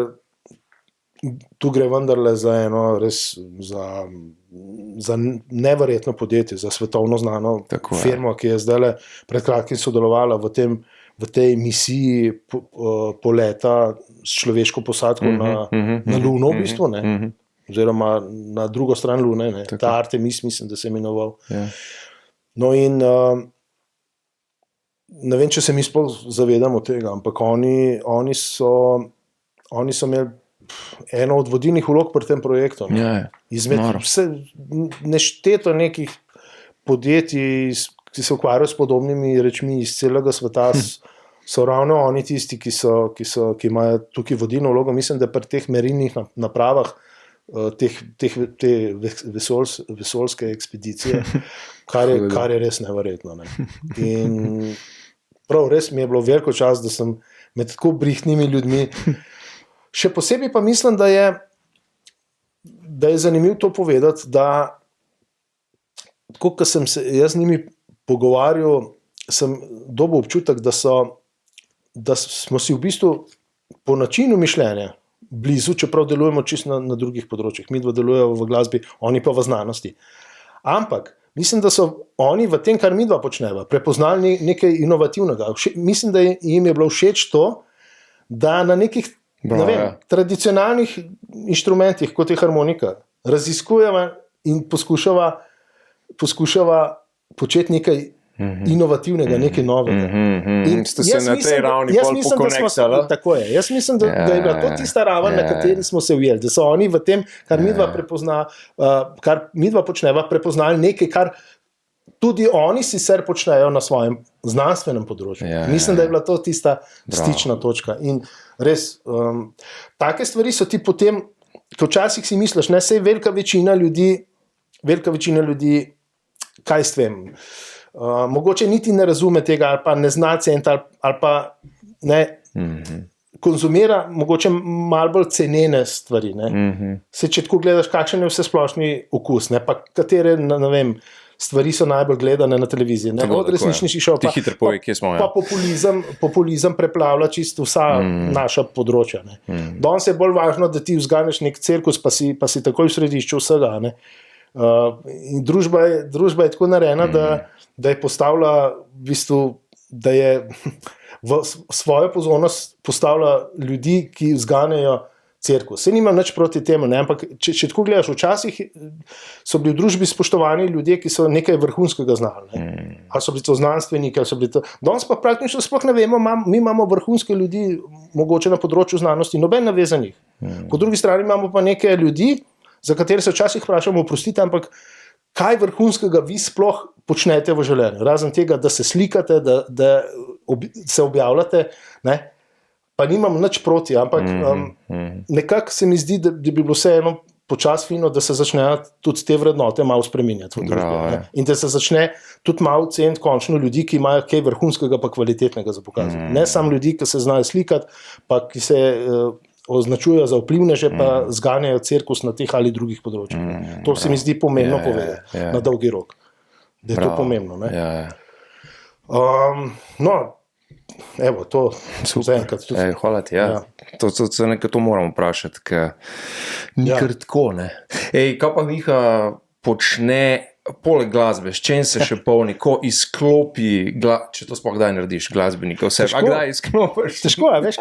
tu gre vendarle za eno res za neverjetno podjetje, za svetovno znano firmo, ki je zdaj pred kratkim sodelovala v tej misiji poleta s človeško posadko na Luno v bistvu, ne? Oziroma na drugo stran Lune, ne? Ta Artemis, mislim, da se je imenoval. No in ne vem, če se mi sploh zavedamo tega, ampak oni so imeli eno od vodilnih vlog pri tem projektu. Izmed nešteto nekih podjetij, ki se ukvarjajo s podobnimi rečmi iz celega sveta, so ravno oni tisti, ki imajo tukaj vodilno vlogo. Mislim, da pri teh merilnih napravah te vesoljske ekspedicije, kar je res neverjetno. Ne. In prav res mi je bilo veliko čas, da sem med tako brihtnimi ljudmi. Še posebej pa mislim, da je zanimivo to povedati, da tako, ko sem se jaz z njimi pogovarjal, sem dobil občutek, da smo si v bistvu po načinu mišljenja blizu, čeprav delujemo čisto na drugih področjih. Mi dva delujemo v glasbi, oni pa v znanosti. Ampak mislim, da so oni v tem, kar mi dva počneva, prepoznali nekaj inovativnega. Mislim, da jim je bilo všeč to, da na nekih tradicionalnih inštrumentih, kot je harmonika, raziskujeva in poskušava početi nekaj inovativnega, nekaj novega. In ste se na tej ravni pokonektali? Tako je. Jaz mislim, da je bila to tista raven, na kateri smo se ujeli. Da so oni v tem, kar midva počneva, prepoznali nekaj, kar tudi oni sicer počnejo na svojem znanstvenem področju. Mislim, da je bila to tista stična točka. In res, take stvari so ti potem, ko včasih si misliš, ne, sej velika večina ljudi, kaj s tem, mogoče niti ne razume tega, ali pa ne zna ceniti, ali pa ne konzumira mogoče malo bolj cenene stvari. Se, če tako gledaš, kakšen je vse splošni okus, ne, pa katere, ne vem, stvari so najbolj gledane na televiziji. Od resničnejših šov, pa populizem preplavlja čisto vsa naša področja. Danes je bolj važno, da ti vzganeš nek cirkus, pa si takoj v središču vsega. Ne. In družba je tako narejena, da je postavila v bistvu, da je v svojo pozornost postavila ljudi, ki vzganejo cirkus. Se nimam nič proti temu, ne? Ampak če tako gledaš, včasih so bili v družbi spoštovani ljudje, ki so nekaj vrhunskega znali. Ne? Ali so bili to znanstveniki, ali so bili to... Danes pa praktično sploh ne vemo, mi imamo vrhunske ljudi, mogoče na področju znanosti, noben navezanih. Po drugi strani imamo pa nekaj ljudi, za katere se včasih vprašamo, oprostite, ampak kaj vrhunskega vi sploh počnete v življenju? Razen tega, da se slikate, da se objavljate, ne? Pa nimam nič proti, ampak nekako se mi zdi, da bi bilo vseeno počas fino, da se začnejo tudi te vrednote malo spreminjati v družbi. In da se začne tudi malo ceniti končno ljudi, ki imajo kaj vrhunskega pa kvalitetnega za pokazati. Ne samo ljudi, ki se znajo slikati, pa ki se označujejo za vplivneže, pa zganjajo cirkus na teh ali drugih področjih. To se mi zdi pomembno povedati na dolgi rok. Da je to pomembno. Ne? No, evo, to zaenkrat tudi. Hvala ti, to moramo vprašati, ker ni kar tako, ne. Kaj pa Miha počne poleg glasbe, s čem se še polni, ko izklopi, če to sploh kdaj narediš, glasbenika vse, a kdaj izklopiš? Težko, veš,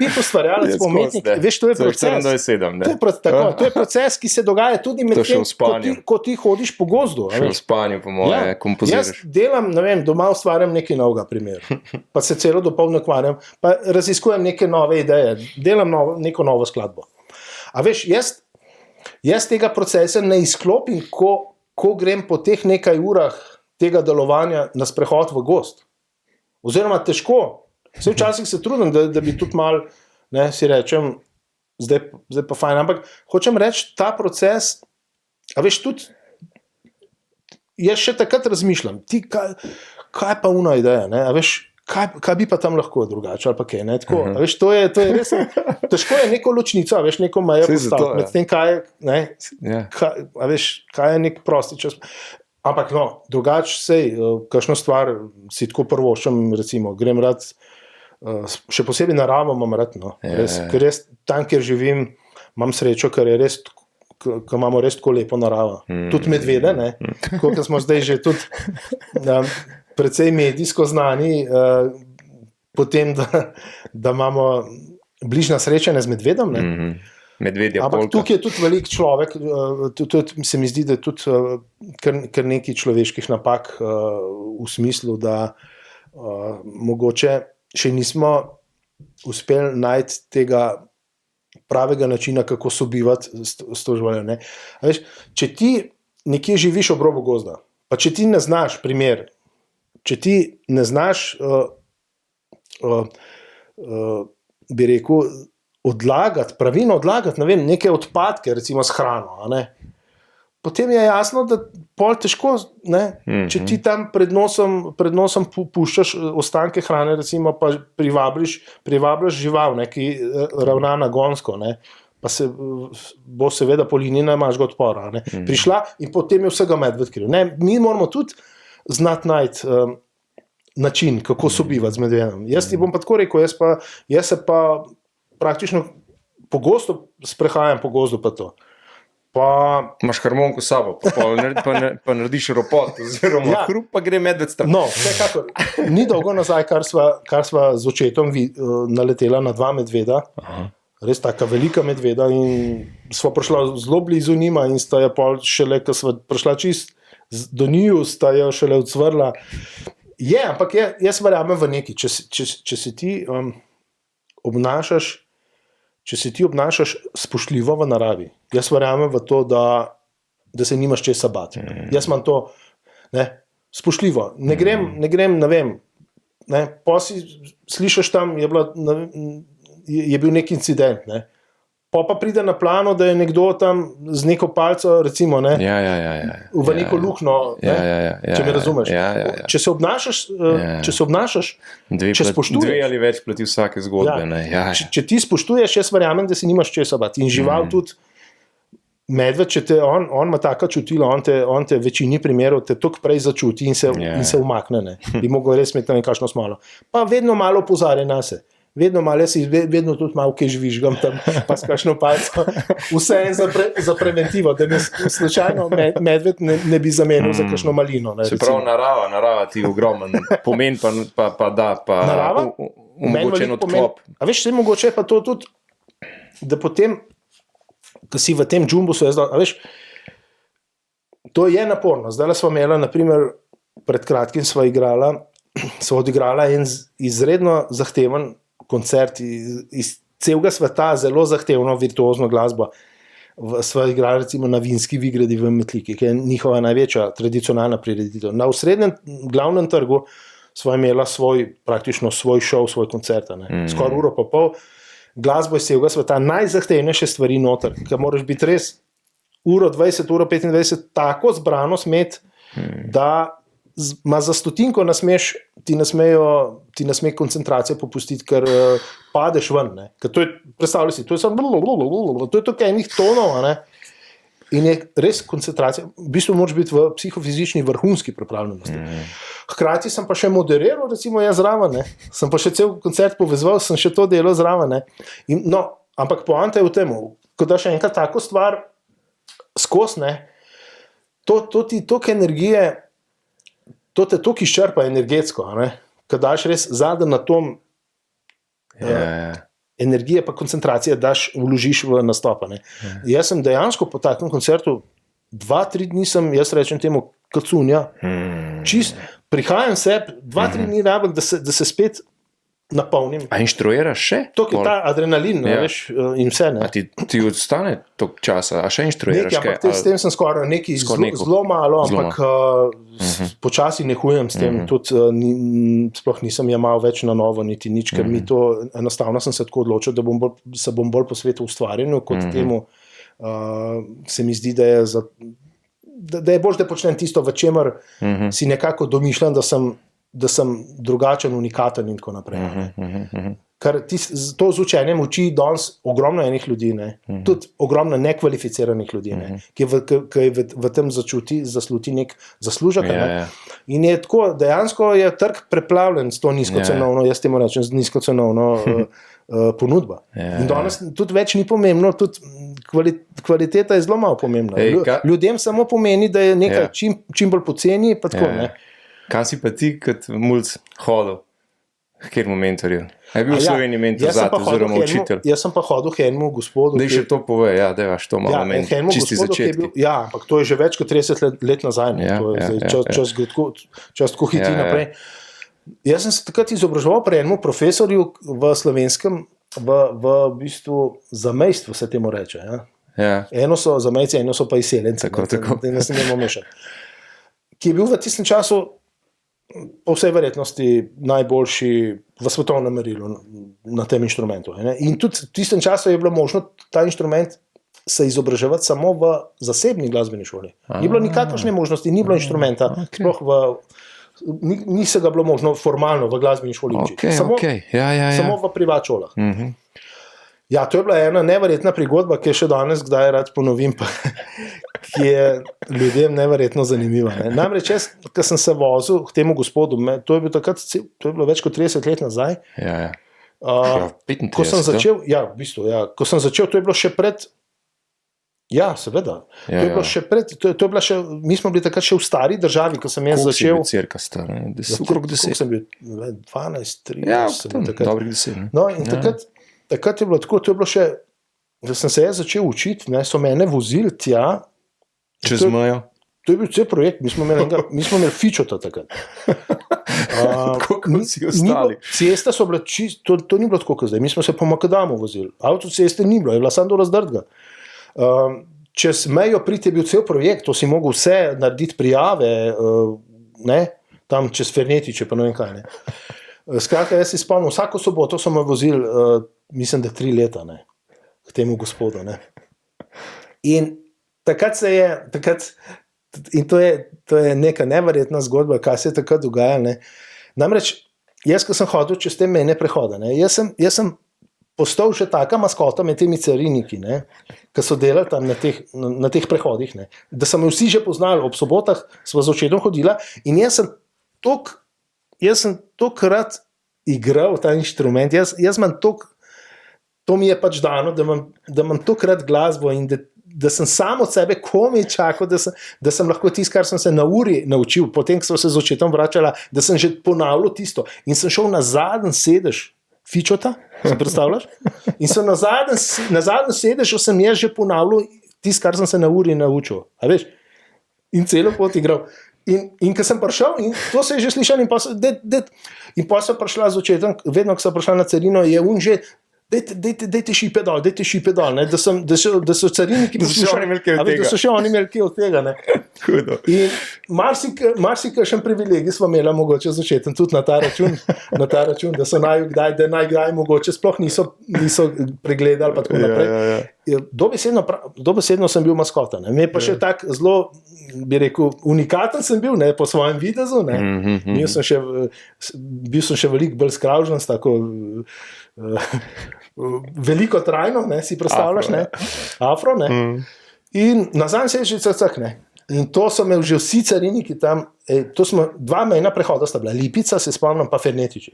biti ustvarjalec, umetnik, veš, to je proces. 24/7, ne? To je proces, ki se dogaja tudi med tem, ko ti hodiš po gozdu. Še v spanju, po moje, kompoziraš. Jaz delam, ne vem, doma ustvarjam nekaj novega primer, pa se celo dopoldne ukvarjam, pa raziskujem neke nove ideje, delam neko novo skladbo. A veš, jaz tega procesa ne izklopim, ko grem po teh nekaj urah tega delovanja na sprehod v gozd. Oziroma težko. Včasih se trudim, da bi tudi malo, ne, si rečem, zdaj pa fajn, ampak hočem reči, ta proces, a veš, tudi jaz še takrat razmišljam, kaj pa una ideja, ne, a veš, kaj bi pa tam lahko drugače, ali pa kaj, ne, tako, veš, to je res, težko je neko ločnico, veš, neko mejo postaviti, med tem, kaj je, ne, kaj je nek prosti čas, ampak no, drugače sej, kakšno stvar si tako prvoščem, recimo, grem rad, še posebej naravo imam rad, no, res, ker res tam, kjer živim, imam srečo, ker je res, ker imamo res tako lepo naravo, tudi medvede, ne, kot smo zdaj že tudi, precej medijsko znani, potem, da imamo bližnja srečanja z medvedom. Ne? Medvedja ampak polka. tukaj je tudi velik človek, tudi se mi zdi, da je tudi kar nekaj človeških napak v smislu, da mogoče še nismo uspeli najti tega pravega načina, kako sobivati s to živaljo. Ne? A veš, če ti nekje živiš ob robu gozda, pa če ti ne znaš, primer, če ti ne znaš, bi rekel, pravilno odlagati, ne vem, neke odpadke, recimo s hrano, a ne? Potem je jasno, da pol težko, ne? Če ti tam pred nosom puščaš ostanke hrane, recimo, pa privabljaš žival, ne, ki ravna nagonsko, ne? Pa se bo seveda po liniji najmanjšega odpora, ne? Prišla in potem je vsega medved kriv. Ne, mi moramo tudi znati najti način, kako sobivati z medvedom. Jaz ti bom pa tako rekel, jaz se pa praktično pogosto sprehajam po gozdu pa to. Imaš harmoniko s sabo, pa narediš ropot, oziroma hrup, pa gre medved tam. No, vsekakor. Ni dolgo nazaj, kar sva z očetom naletela na 2 medveda. Aha. Res taka velika medveda in sva prišla zelo blizu njima in sta je pol šele, ko sva prišla čist do njiju, sta jo šele odsvrla. Ampak jaz verjamem v neki, če se ti obnašaš spoštljivo v naravi, jaz verjamem v to, da se nimaš česa bati. Jaz imam to, ne, spoštljivo. Ne grem, ne vem, ne, pa si slišiš tam, je bil nek incident, ne. Pa pride na plano, da je nekdo tam z neko palco, recimo, ne, v neko luknjo, če me razumeš. Če se obnašaš, če spoštuješ. 2 ali več plati vsake zgodbe. Če ti spoštuješ, jaz verjamem, da si nimaš česa bati. In žival tudi, medved, če on ima taka čutila, on te v večini primerov te toliko prej začuti in se umakne, ne. Bi mogel res imeti nekakšno smolo. Pa vedno malo opozarja na se. Vedno malo, jaz si vedno tudi malo kaj žvižgam tam, pa s kakšno palco, vse za preventivo, da me slučajno medved ne bi zamenil za kakšno malino. Ne, se pravi, narava ti ogromen pomen, pa da, pa omogočen odklop. A veš, se mogoče pa to tudi, da potem, ko si v tem džumbusu, a veš, to je naporno. Zdaj sva imela, naprimer, pred kratkim sva odigrala en izredno zahteven koncert iz celega sveta, zelo zahtevno virtuozno glasbo. Sva igrala recimo na Vinski Vigradi v Metliki, ki je njihova največja tradicionalna prireditev. Na osrednjem glavnem trgu sva imela praktično svoj šov, svoj koncert, skoraj uro pa pol. Glasbo iz celega sveta, najzahtevnejše stvari noter, ker moraš biti res uro 20, uro 25 tako zbrano smet, da za stotinko ti ne sme koncentracija popustiti, ker padeš ven. Ne? Ker to je, predstavljaj si, to je to enih tonov, ne? In je res koncentracija, v bistvu moraš biti v psihofizični vrhunski pripravljenosti. Hkrati sem pa še moderiral, recimo jaz zraven, ne? Sem pa še cel koncert povezoval, sem še to delal zraven. Ne? Ampak poanta je v tem, ko daš enkrat tako stvar skozi, ne? To ti toliko energije, to te toliko izčrpa energetsko, ko daš res zadnji atom energije pa koncentracije, vložiš v nastop. Jaz sem dejansko po takem koncertu 2-3 dni jaz rečem temu kacunja, prihajam se, 2-3 dni rabim, da se spet napolnim. A inštruiraš še? To je ta adrenalin, veš, in vse. Ne? A ti odstane toliko časa, a še inštruiraš? Ampak s tem sem skoraj zelo malo, ampak počasi nehujem s tem, tudi sploh nisem jemal več na novo, niti nič, ker mi to, enostavno sem se tako odločil, da se bom bolj posvetil ustvarjanju, kot temu se mi zdi, da je bolj, da počnem tisto, v čemer si nekako domišljam, da sem da sem drugačen, unikaten in tako naprej. Ker to z učenjem uči danes ogromno enih ljudi, tudi ogromno nekvalificiranih ljudi, ki v tem zasluti nek zaslužek. In je tako, dejansko je trg preplavljen s to nizkocenovno, jaz temu rečem, z nizkocenovno ponudbo. In danes tudi več ni pomembno, tudi kvaliteta je zelo malo pomembna. Ljudem samo pomeni, da je nekaj čim bolj poceni, pa tako, ne. Kaj si pa ti kot mulc hodil? V katerem mentorju? Je bil v Sloveniji mentor zate, oziroma učitelj? Jaz sem pa hodil k enemu gospodu. Daj še to povej, da imaš to malo meni, čisti začetki. Ampak to je že več kot 30 let nazaj. Čas tako hiti naprej. Jaz sem se takrat izobraževal pri enemu profesorju v slovenskem, v bistvu zamejstvu se temu reče. Eno so zamejci, eno so pa izseljenci. Tako. Da ne smemo mešati. Ki je bil v tistem času po vsej verjetnosti najboljši v svetovnem merilu na tem inštrumentu. In tudi v tistem času je bilo možno ta inštrument se izobraževati samo v zasebni glasbeni šoli. Ni bilo nikakršne možnosti, ni bilo inštrumenta, sploh ni se ga bilo možno formalno v glasbeni šoli učiti. Samo v privat šolah. Ja, to je bila ena neverjetna prigodba, ki je še danes kdaj rad ponovim, pa, ki je ljudem neverjetno zanimiva. Namreč jaz, ko sem se vozil k temu gospodu, to je bilo več kot 30 let nazaj. 35, ko sem začel, ko sem začel, to je bilo še pred, seveda. To je bilo še pred, to je bila še, mi smo bili takrat še v stari državi, ko sem jaz začel. Koliko si bil cirka star? Okrog 10. Koliko sem bil? 12, 13. Dobrih 10. No, in takrat je bilo tako, to je bilo še, da sem se jaz začel učiti, so mene vozili tja. Čez mejo? To je bil cel projekt, mi smo imeli fičota takrat. Koliko si ostali? Ceste so bile to ni bilo tako, kot zdaj, mi smo se po makadamu vozili. Avtoceste ni bilo, je bila samo do Razdrga. Čez mejo priti je bil cel projekt, to si mogel vse narediti prijave, tam čez Fernetiče, pa ne vem kaj. Skratka, jaz si spomnim, vsako soboto so me vozili, mislim, da 3 leta, k temu gospodu. In takrat se je, in to je neka neverjetna zgodba, kaj se je takrat dogajalo. Namreč, jaz, ko sem hodil čez te mejne prehode, jaz sem postal še taka maskota med temi cariniki, ki so delali tam na teh prehodih, da so me vsi že poznali, ob sobotah sva z očetom hodila in jaz sem toliko rad igral ta inštrument, jaz imam toliko, to mi je pač dano, da imam toliko rad glasbo in da sem sam od sebe komaj čakal, da sem lahko tisto, kar sem se na uri naučil, potem, ko sem se z očetom vračala, da sem že ponavljal tisto in sem šel na zadnji sedež fičota, se predstavljaš? In sem na zadnji sedežu sem jaz že ponavljal tisto, kar sem se na uri naučil, a veš? In celo pot igral. In ko sem prišel, in to se je že slišal, in pa sem prišla z očetom, vedno, ko sem prišla na carino, je on že, dajte šipe dol, da so cariniki da so še oni imeli kaj od tega. In marsikaj privilegij smo imeli mogoče z očetom, tudi na ta račun, da so najkdaj mogoče sploh niso pregledali, pa tako naprej. Dobesedno sem bil maskota. Me pa še tak zelo, bi rekel, unikaten sem bil, po svojem videzu. Bil sem še veliko bolj skravžen, s tako veliko trajno, si predstavljaš, afro, in nazaj se je že cacak, in to so imeli že vsi cariniki tam, to smo 2 mejna prehoda sta bila, Lipica, se spomnim, pa Fernetiče.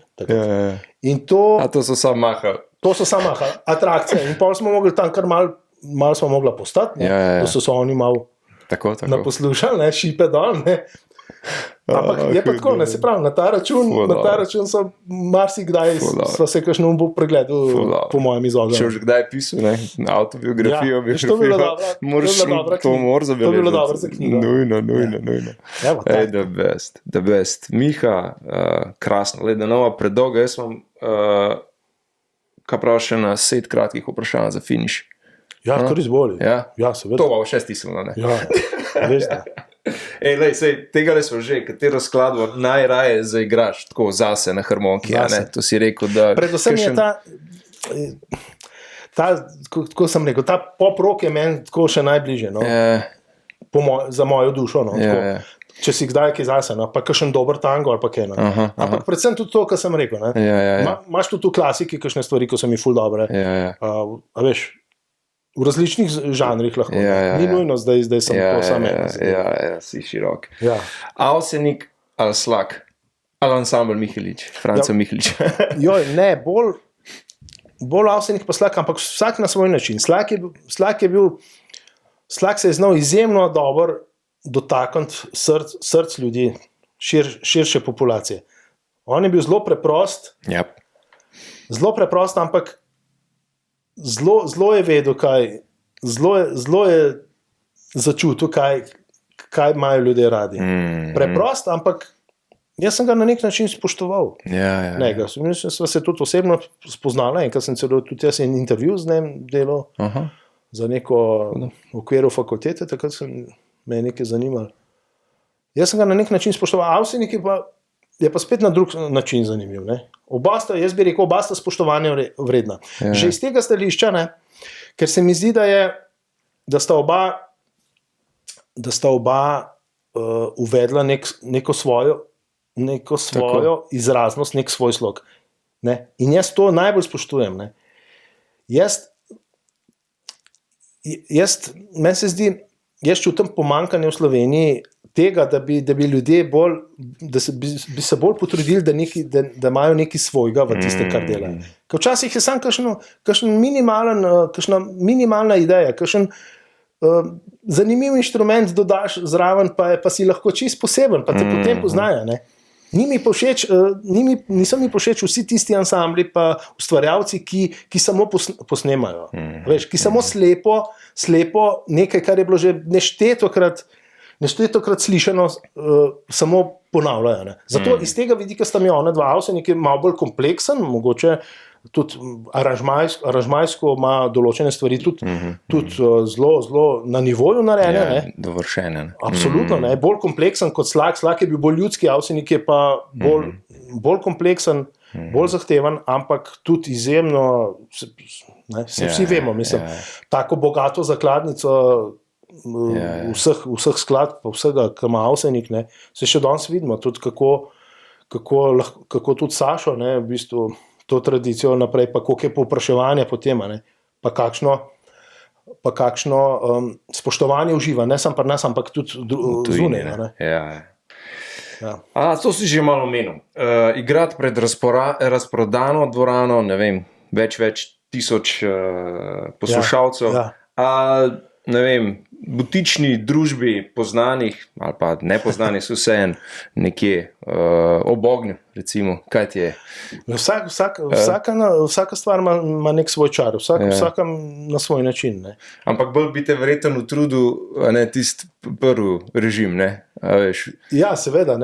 In to so sam mahali. To so samo atrakcije. In pa smo mogli tam kar malo smo mogla postati, da so se oni malo naposlušali, šipe dol. Ampak je pa tako, se pravi, na ta račun so marsikdaj sva se kakšno pregledu po mojem izognili. Če že kdaj pisal, autobiografijo, to bi bilo dobro za knjigo. Nujno. The best. Miha, krasno, da nova predolga, jaz imam kaj prav še na 7 kratkih vprašanj za finiš. Ja, kar izboli. Ja, seveda. To bo 6 stisnilo, ne? Ja, veš da. Tega le smo že, katero skladbo najraje zaigraš tako zase na harmoniki, to si rekel, da... Predvsem je tako sem rekel, ta pop rock je meni tako še najbližje, za mojo dušo, če si kdaj kaj zase, no? Pa kakšen dober tango ali pa kaj. Ampak predvsem tudi to, kar sem rekel. Imaš tudi v klasiki kakšne stvari, ko so mi ful dobre. A veš, v različnih žanrih lahko. Ni nujno zdaj sem to samo. Si širok. Avsenik ali Slak? Ali ansambl Mihelič, Franco Mihelič? Ne, bolj Avsenik pa Slak, ampak vsak na svoj način. Slak se je znal izjemno dobro dotakniti src ljudi, širše populacije. On je bil zelo preprost, zelo preprost, ampak zelo je vedel, zelo je začutil, kaj imajo ljudje radi. Preprost, ampak jaz sem ga na nek način spoštoval. Sva se tudi osebno spoznala in ker sem celo tudi jaz en intervju z njim delal za neko v okviru fakultete, takrat me je nekaj zanimalo. Jaz sem ga na nek način spoštoval. Avsenik je pa spet na drug način zanimiv. Jaz bi rekel, oba sta spoštovanja vredna. Že iz tega stališča, ker se mi zdi, da sta oba uvedla neko svojo izraznost, nek svoj slog. In jaz to najbolj spoštujem. Meni se zdi, jaz čutim pomanjkanje v Sloveniji tega, da bi ljudje bi se bolj potrudili, da imajo nekaj svojega v tistem, kar delajo. Ker včasih je samo kakšna minimalna ideja, kakšen zanimiv inštrument dodaš zraven, pa si lahko čisto poseben, pa te potem poznajo. Niso mi povšeč vsi tisti ansambli pa ustvarjalci, ki samo posnemajo. Veš, ki samo slepo nekaj, kar je bilo že neštetokrat slišano, samo ponavljajo. Zato iz tega vidika sta mi ona dva. Avsenik je malo bolj kompleksen, mogoče tudi aranžmajsko ima določene stvari tudi zelo na nivoju narejene. Dovršene. Absolutno, bolj kompleksen kot Slak. Slak je bil bolj ljudski, Avsenik je pa bolj kompleksen, bolj zahteven, ampak tudi izjemno, vsi vemo, mislim, tako bogato zakladnico vseh skladb, pa vsega, kar ima Avsenik, se še danes vidimo, tudi kako tudi Sašo, v bistvu, to tradicijo naprej, pa koliko je povpraševanja po tem, pa kakšno spoštovanje uživa, ne samo pri nas, ampak tudi zunaj. To si že malo omenil. Igrati pred razprodano dvorano, ne vem, več tisoč poslušalcev, ne vem, butični družbi poznanih ali pa nepoznanih so vseeno nekje ob ognju, recimo, kaj ti je? Vsaka stvar ima nek svoj čar, vsaka na svoj način. Ampak bolj bi te verjetno utrudil tisti prvi režim, Ja, seveda,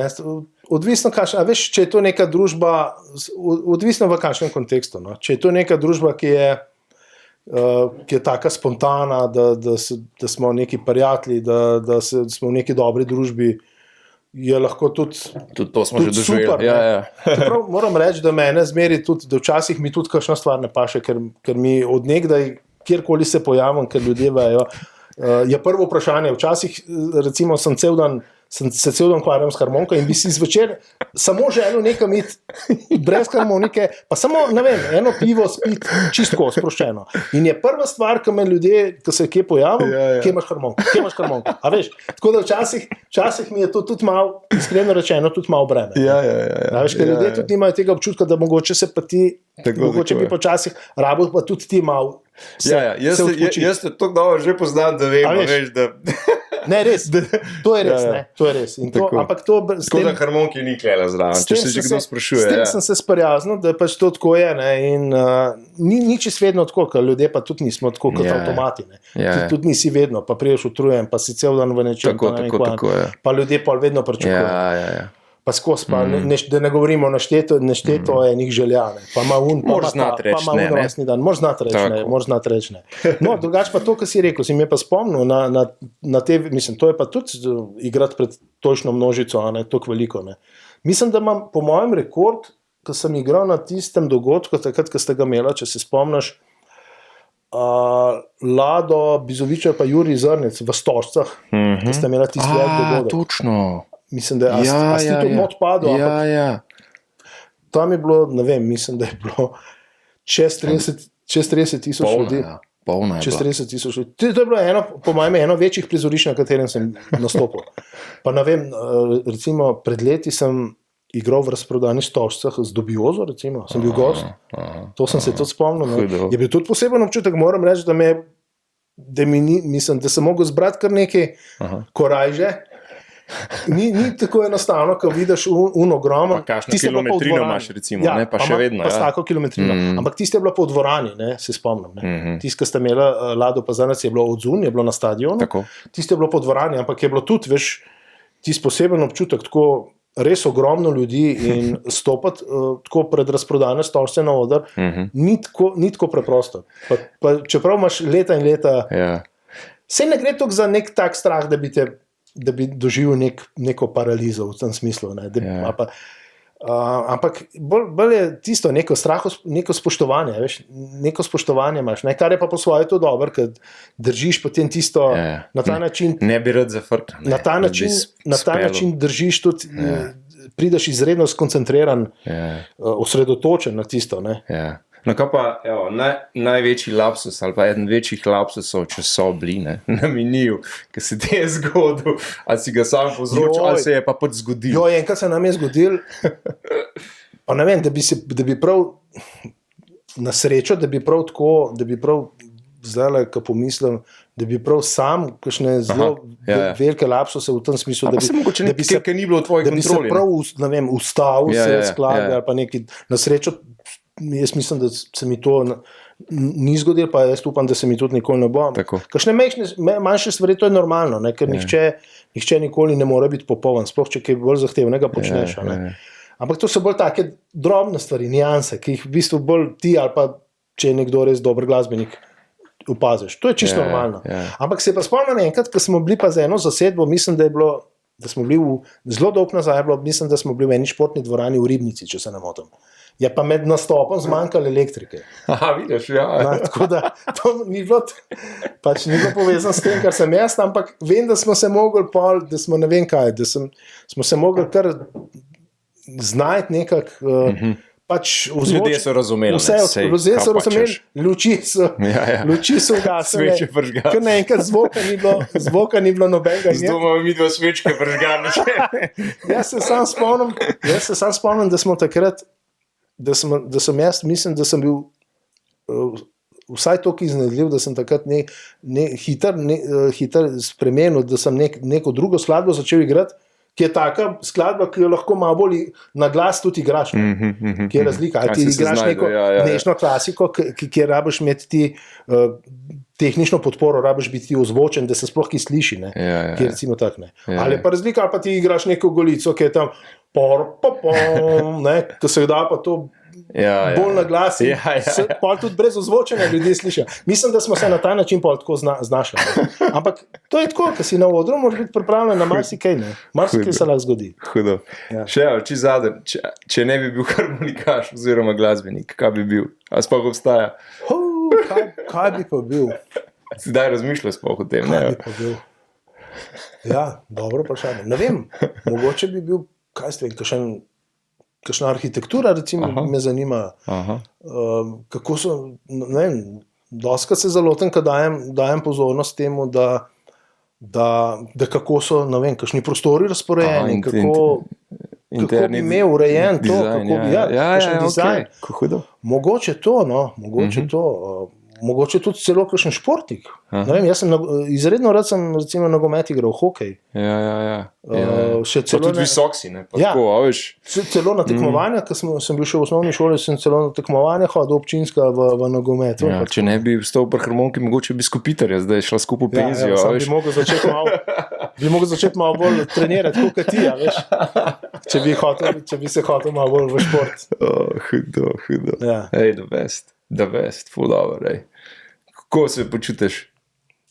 odvisno veš, če je to neka družba, odvisno v kakšnem kontekstu, če je to neka družba, ki je taka spontana, da smo neki prijatelji, da smo v neki dobri družbi, je lahko tudi to smo že doživeli. Čeprav moram reči, da mene zmeri tudi, da včasih mi tudi kakšna stvar ne paše, ker mi od nekdaj, kjerkoli se pojavim, ker ljudje vejo, je prvo vprašanje, včasih recimo se cel dan ukvarjam s harmoniko in bi si zvečer samo želel nekam iti brez harmonike, pa samo, ne vem, eno pivo spiti čistko, sproščeno. In je prva stvar, ki me ljudje, ki se kje pojavim, kje imaš harmoniko. A veš, tako da včasih mi je to tudi malo, iskreno rečeno, tudi malo breme. Veš, ker ljudje tudi nimajo tega občutka, da mogoče se pa ti, mogoče bi počasih rabil pa tudi ti malo. Jaz te tako dobro že poznam, da vem, veš, da... Ne, res, to je res. Ampak to... Tako da harmoniki ni klela zraven, če se že kdo sprašuje. S tem sem se sprijaznil, da pač to tako je, in ni čisto vedno tako, ker ljudje pa tudi nismo tako kot avtomati. Tudi nisi vedno, pa priješ utrujen, pa si cel dan v nečem, pa ljudje pa vedno pričakujejo. Pa skozi, da ne govorimo nešteto enih želja, pa ima moraš znati reči, moraš znati reči. No, drugače pa to, kar si rekel, si mi je pa spomnil na te, mislim, to je pa tudi igrati pred točno množico, toliko veliko. Mislim, da imam po mojem rekord, ko sem igral na tistem dogodku, takrat, ko ste ga imela, če se spomniš, Lado Bizovičev pa Jurij Zrnec v Stožcah, ko ste imela tisti dogodek. Točno. mislim, da si to not padel. Tam je bilo, ne vem, mislim, da je bilo čez 30 tisoč ljudi. Čez 30 tisoč ljudi. To je bilo po mojem eno večjih prizorišč, na katerem sem nastopil. Pa ne vem, recimo pred leti sem igral v razprodanih stožcah z Dobiozo, recimo, sem bil gost. To sem se tudi spomnil. Je bil tudi poseben občutek, moram reči, mislim, da sem mogel zbrati kar nekaj korajže. Ni tako enostavno, ko vidiš ogromno. Kakšno kilometrino imaš, recimo, pa še vedno. Pa s tako kilometrino. Ampak tiste je bila po dvorani, se spomnim. Tiste, ki ste imeli Lado Pazanac, je bilo odzun, je bilo na stadionu. Tiste je bilo po dvorani, ampak je bilo tudi, veš, tiste poseben občutek, tako res ogromno ljudi in stopati tako pred razprodane stožce na oder, ni tako preprosto. Pa čeprav imaš leta in leta, saj ne gre toliko za nek tak strah, da bi doživel neko paralizo v tem smislu. Ampak bolj je tisto neko straho, neko spoštovanje, veš, neko spoštovanje imaš, kar je pa po svoje to dobro, ker držiš potem tisto na ta način. Ne bi rad zafrkal. Na ta način držiš tudi, prideš izredno skoncentriran, osredotočen na tisto. No, kaj pa, največji lapsus ali pa eden večjih lapsusov, če so bili na meniju, ki se ti je zgodil, ali si ga sam povzročil, ali se je pa pač zgodil. Enkrat se nam je zgodil, pa ne vem, da bi prav na srečo, da bi prav zdaj, ko pomislim, da bi prav sam kakšne zelo velike lapsuse v tem smislu, da bi se ni bilo v tvoji kontroli. Da bi se prav, ne vem, ustavil se skladbe ali pa nekaj, na srečo. Jaz mislim, da se mi to ni zgodilo, pa jaz upam, da se mi tudi nikoli ne bo. Kakšne manjše stvari, to je normalno, ker nihče nikoli ne more biti popoln, sploh če kaj bolj zahtevnega počneš. Ampak to so bolj take drobne stvari, nijanse, ki jih v bistvu bolj ti ali pa če je nekdo res dober glasbenik opaziš. To je čisto normalno. Ampak se pa spomnim enkrat, ko smo bili pa za eno zasedbo, mislim, da smo bili zelo dolg nazaj, mislim, da smo bili v eni športni dvorani v Ribnici, če se ne motim. Je pa med nastopom zmanjkalo elektrike. Vidiš, tako da to ni bilo povezano s tem, kar sem jaz, ampak vem, da smo se mogli da smo ne vem kaj, da smo se mogli kar znajti nekako, ljudje so razumeli. Ljudje so razumeli, luči so ugasnile. Ker naenkrat zvoka ni bilo nobenega. Zdaj bomo mi dva svečke prižgali. Jaz se sam spomnim, da smo takrat, da sem jaz, mislim, da sem bil vsaj toliko iznedljiv, da sem takrat hiter spremenil, da sem neko drugo skladbo začel igrati, ki je taka skladba, ki jo lahko malo bolj na glas tudi igraš. Ki je razlika. Ali ti igraš neko dnešno klasiko, kjer rabiš imeti ti tehnično podporo, rabiš biti ozvočen, da se sploh ki sliši. Ki je recimo tak. Ali pa razlika, ali pa ti igraš neko golico, ki je tam ko se da pa to bolj na glas, pa tudi brez ozvočenja ljudje slišijo. Mislim, da smo se na ta način tako znašali. Ampak to je tako, ko si na odru, moraš biti pripravljen na marsikaj. Marsikaj se lahko zgodi. Hudo. Še, či zadnje, če ne bi bil harmonikaš oziroma glasbenik, kaj bi bil? A sploh obstaja? Kaj bi pa bil? Si daj razmišljal sploh o tem? Kaj bi pa bil? Ja, dobro vprašanje. Ne vem, mogoče bi bil kakšna arhitektura, recimo, me zanima. Kako so, ne vem, dostikrat se zalotim, ko dajem pozornost temu, da kako so, ne vem, kakšni prostori razporejeni, kako bi imel urejen to, kako bi, kakšen dizajn. Mogoče to, mogoče tudi celo kakšen športnik. Ne vem, jaz sem izredno rad sem recimo nogomet igral, hokej. Še celo tudi visok si, pa tako, veš. Celo na tekmovanja, ko sem bil še v osnovni šoli, sem celo na tekmovanja hodil občinska v nogometu. Če ne bi vstal pri harmoniki, mogoče bi Skopitarja zdaj šla skupaj v penzijo. Bi mogel začeti malo bolj trenirati, kot ti, veš. Če bi se hotel malo bolj v šport. Hudo. Ej, the best, full over, ej. Kako se počutiš?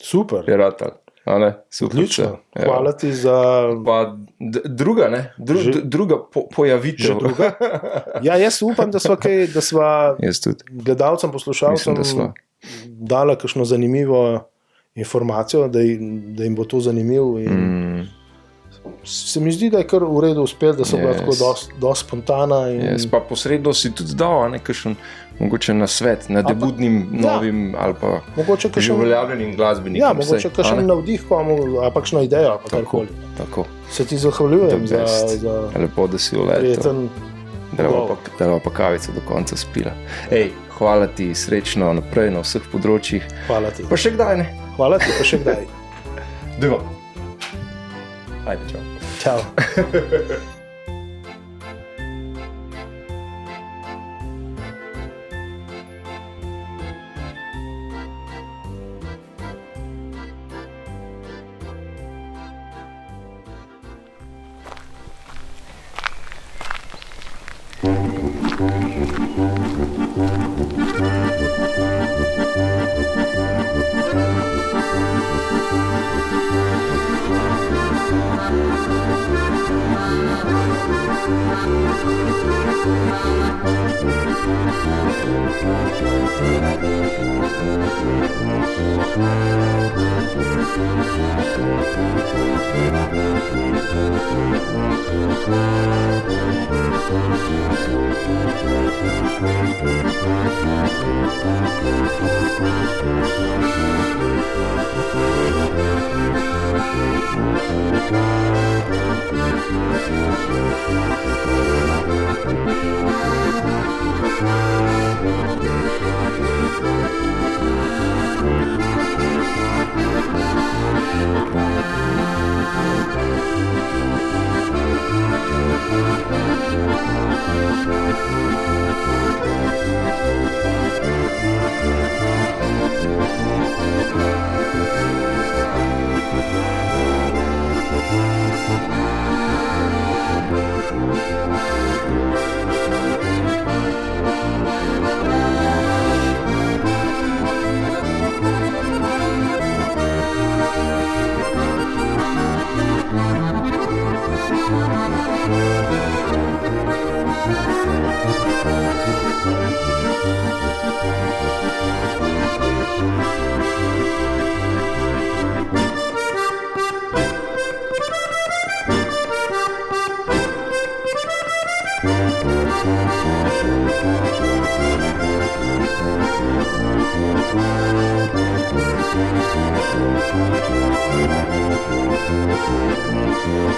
Super. Je ratal, ali? Odlično. Hvala ti za... Pa druga, ne? Druga pojavitev. Že druga? Ja, jaz upam, da sva gledalcem, poslušalcem dala kakšno zanimivo informacijo, da jim bo to zanimivo se mi zdi, da je kar v redu uspel, da so bila tako dosti spontana. Pa posredno si tudi dal, kakšen mogoče na svet, na debutnim novim ali pa že uveljavljenim glasbenikom. Ja, mogoče kakšen navdih komu, ali pa kakšno idejo, ali pa karkoli. Tako. Se ti zahvaljujem za lepo, da si uletel. Da pa kavico do konca spila. Hvala ti, srečno naprej na vseh področjih. Hvala ti. Pa še kdaj, ne? Hvala ti, pa še kdaj. Deva. Ajde, čau. Čau.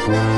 Thank you.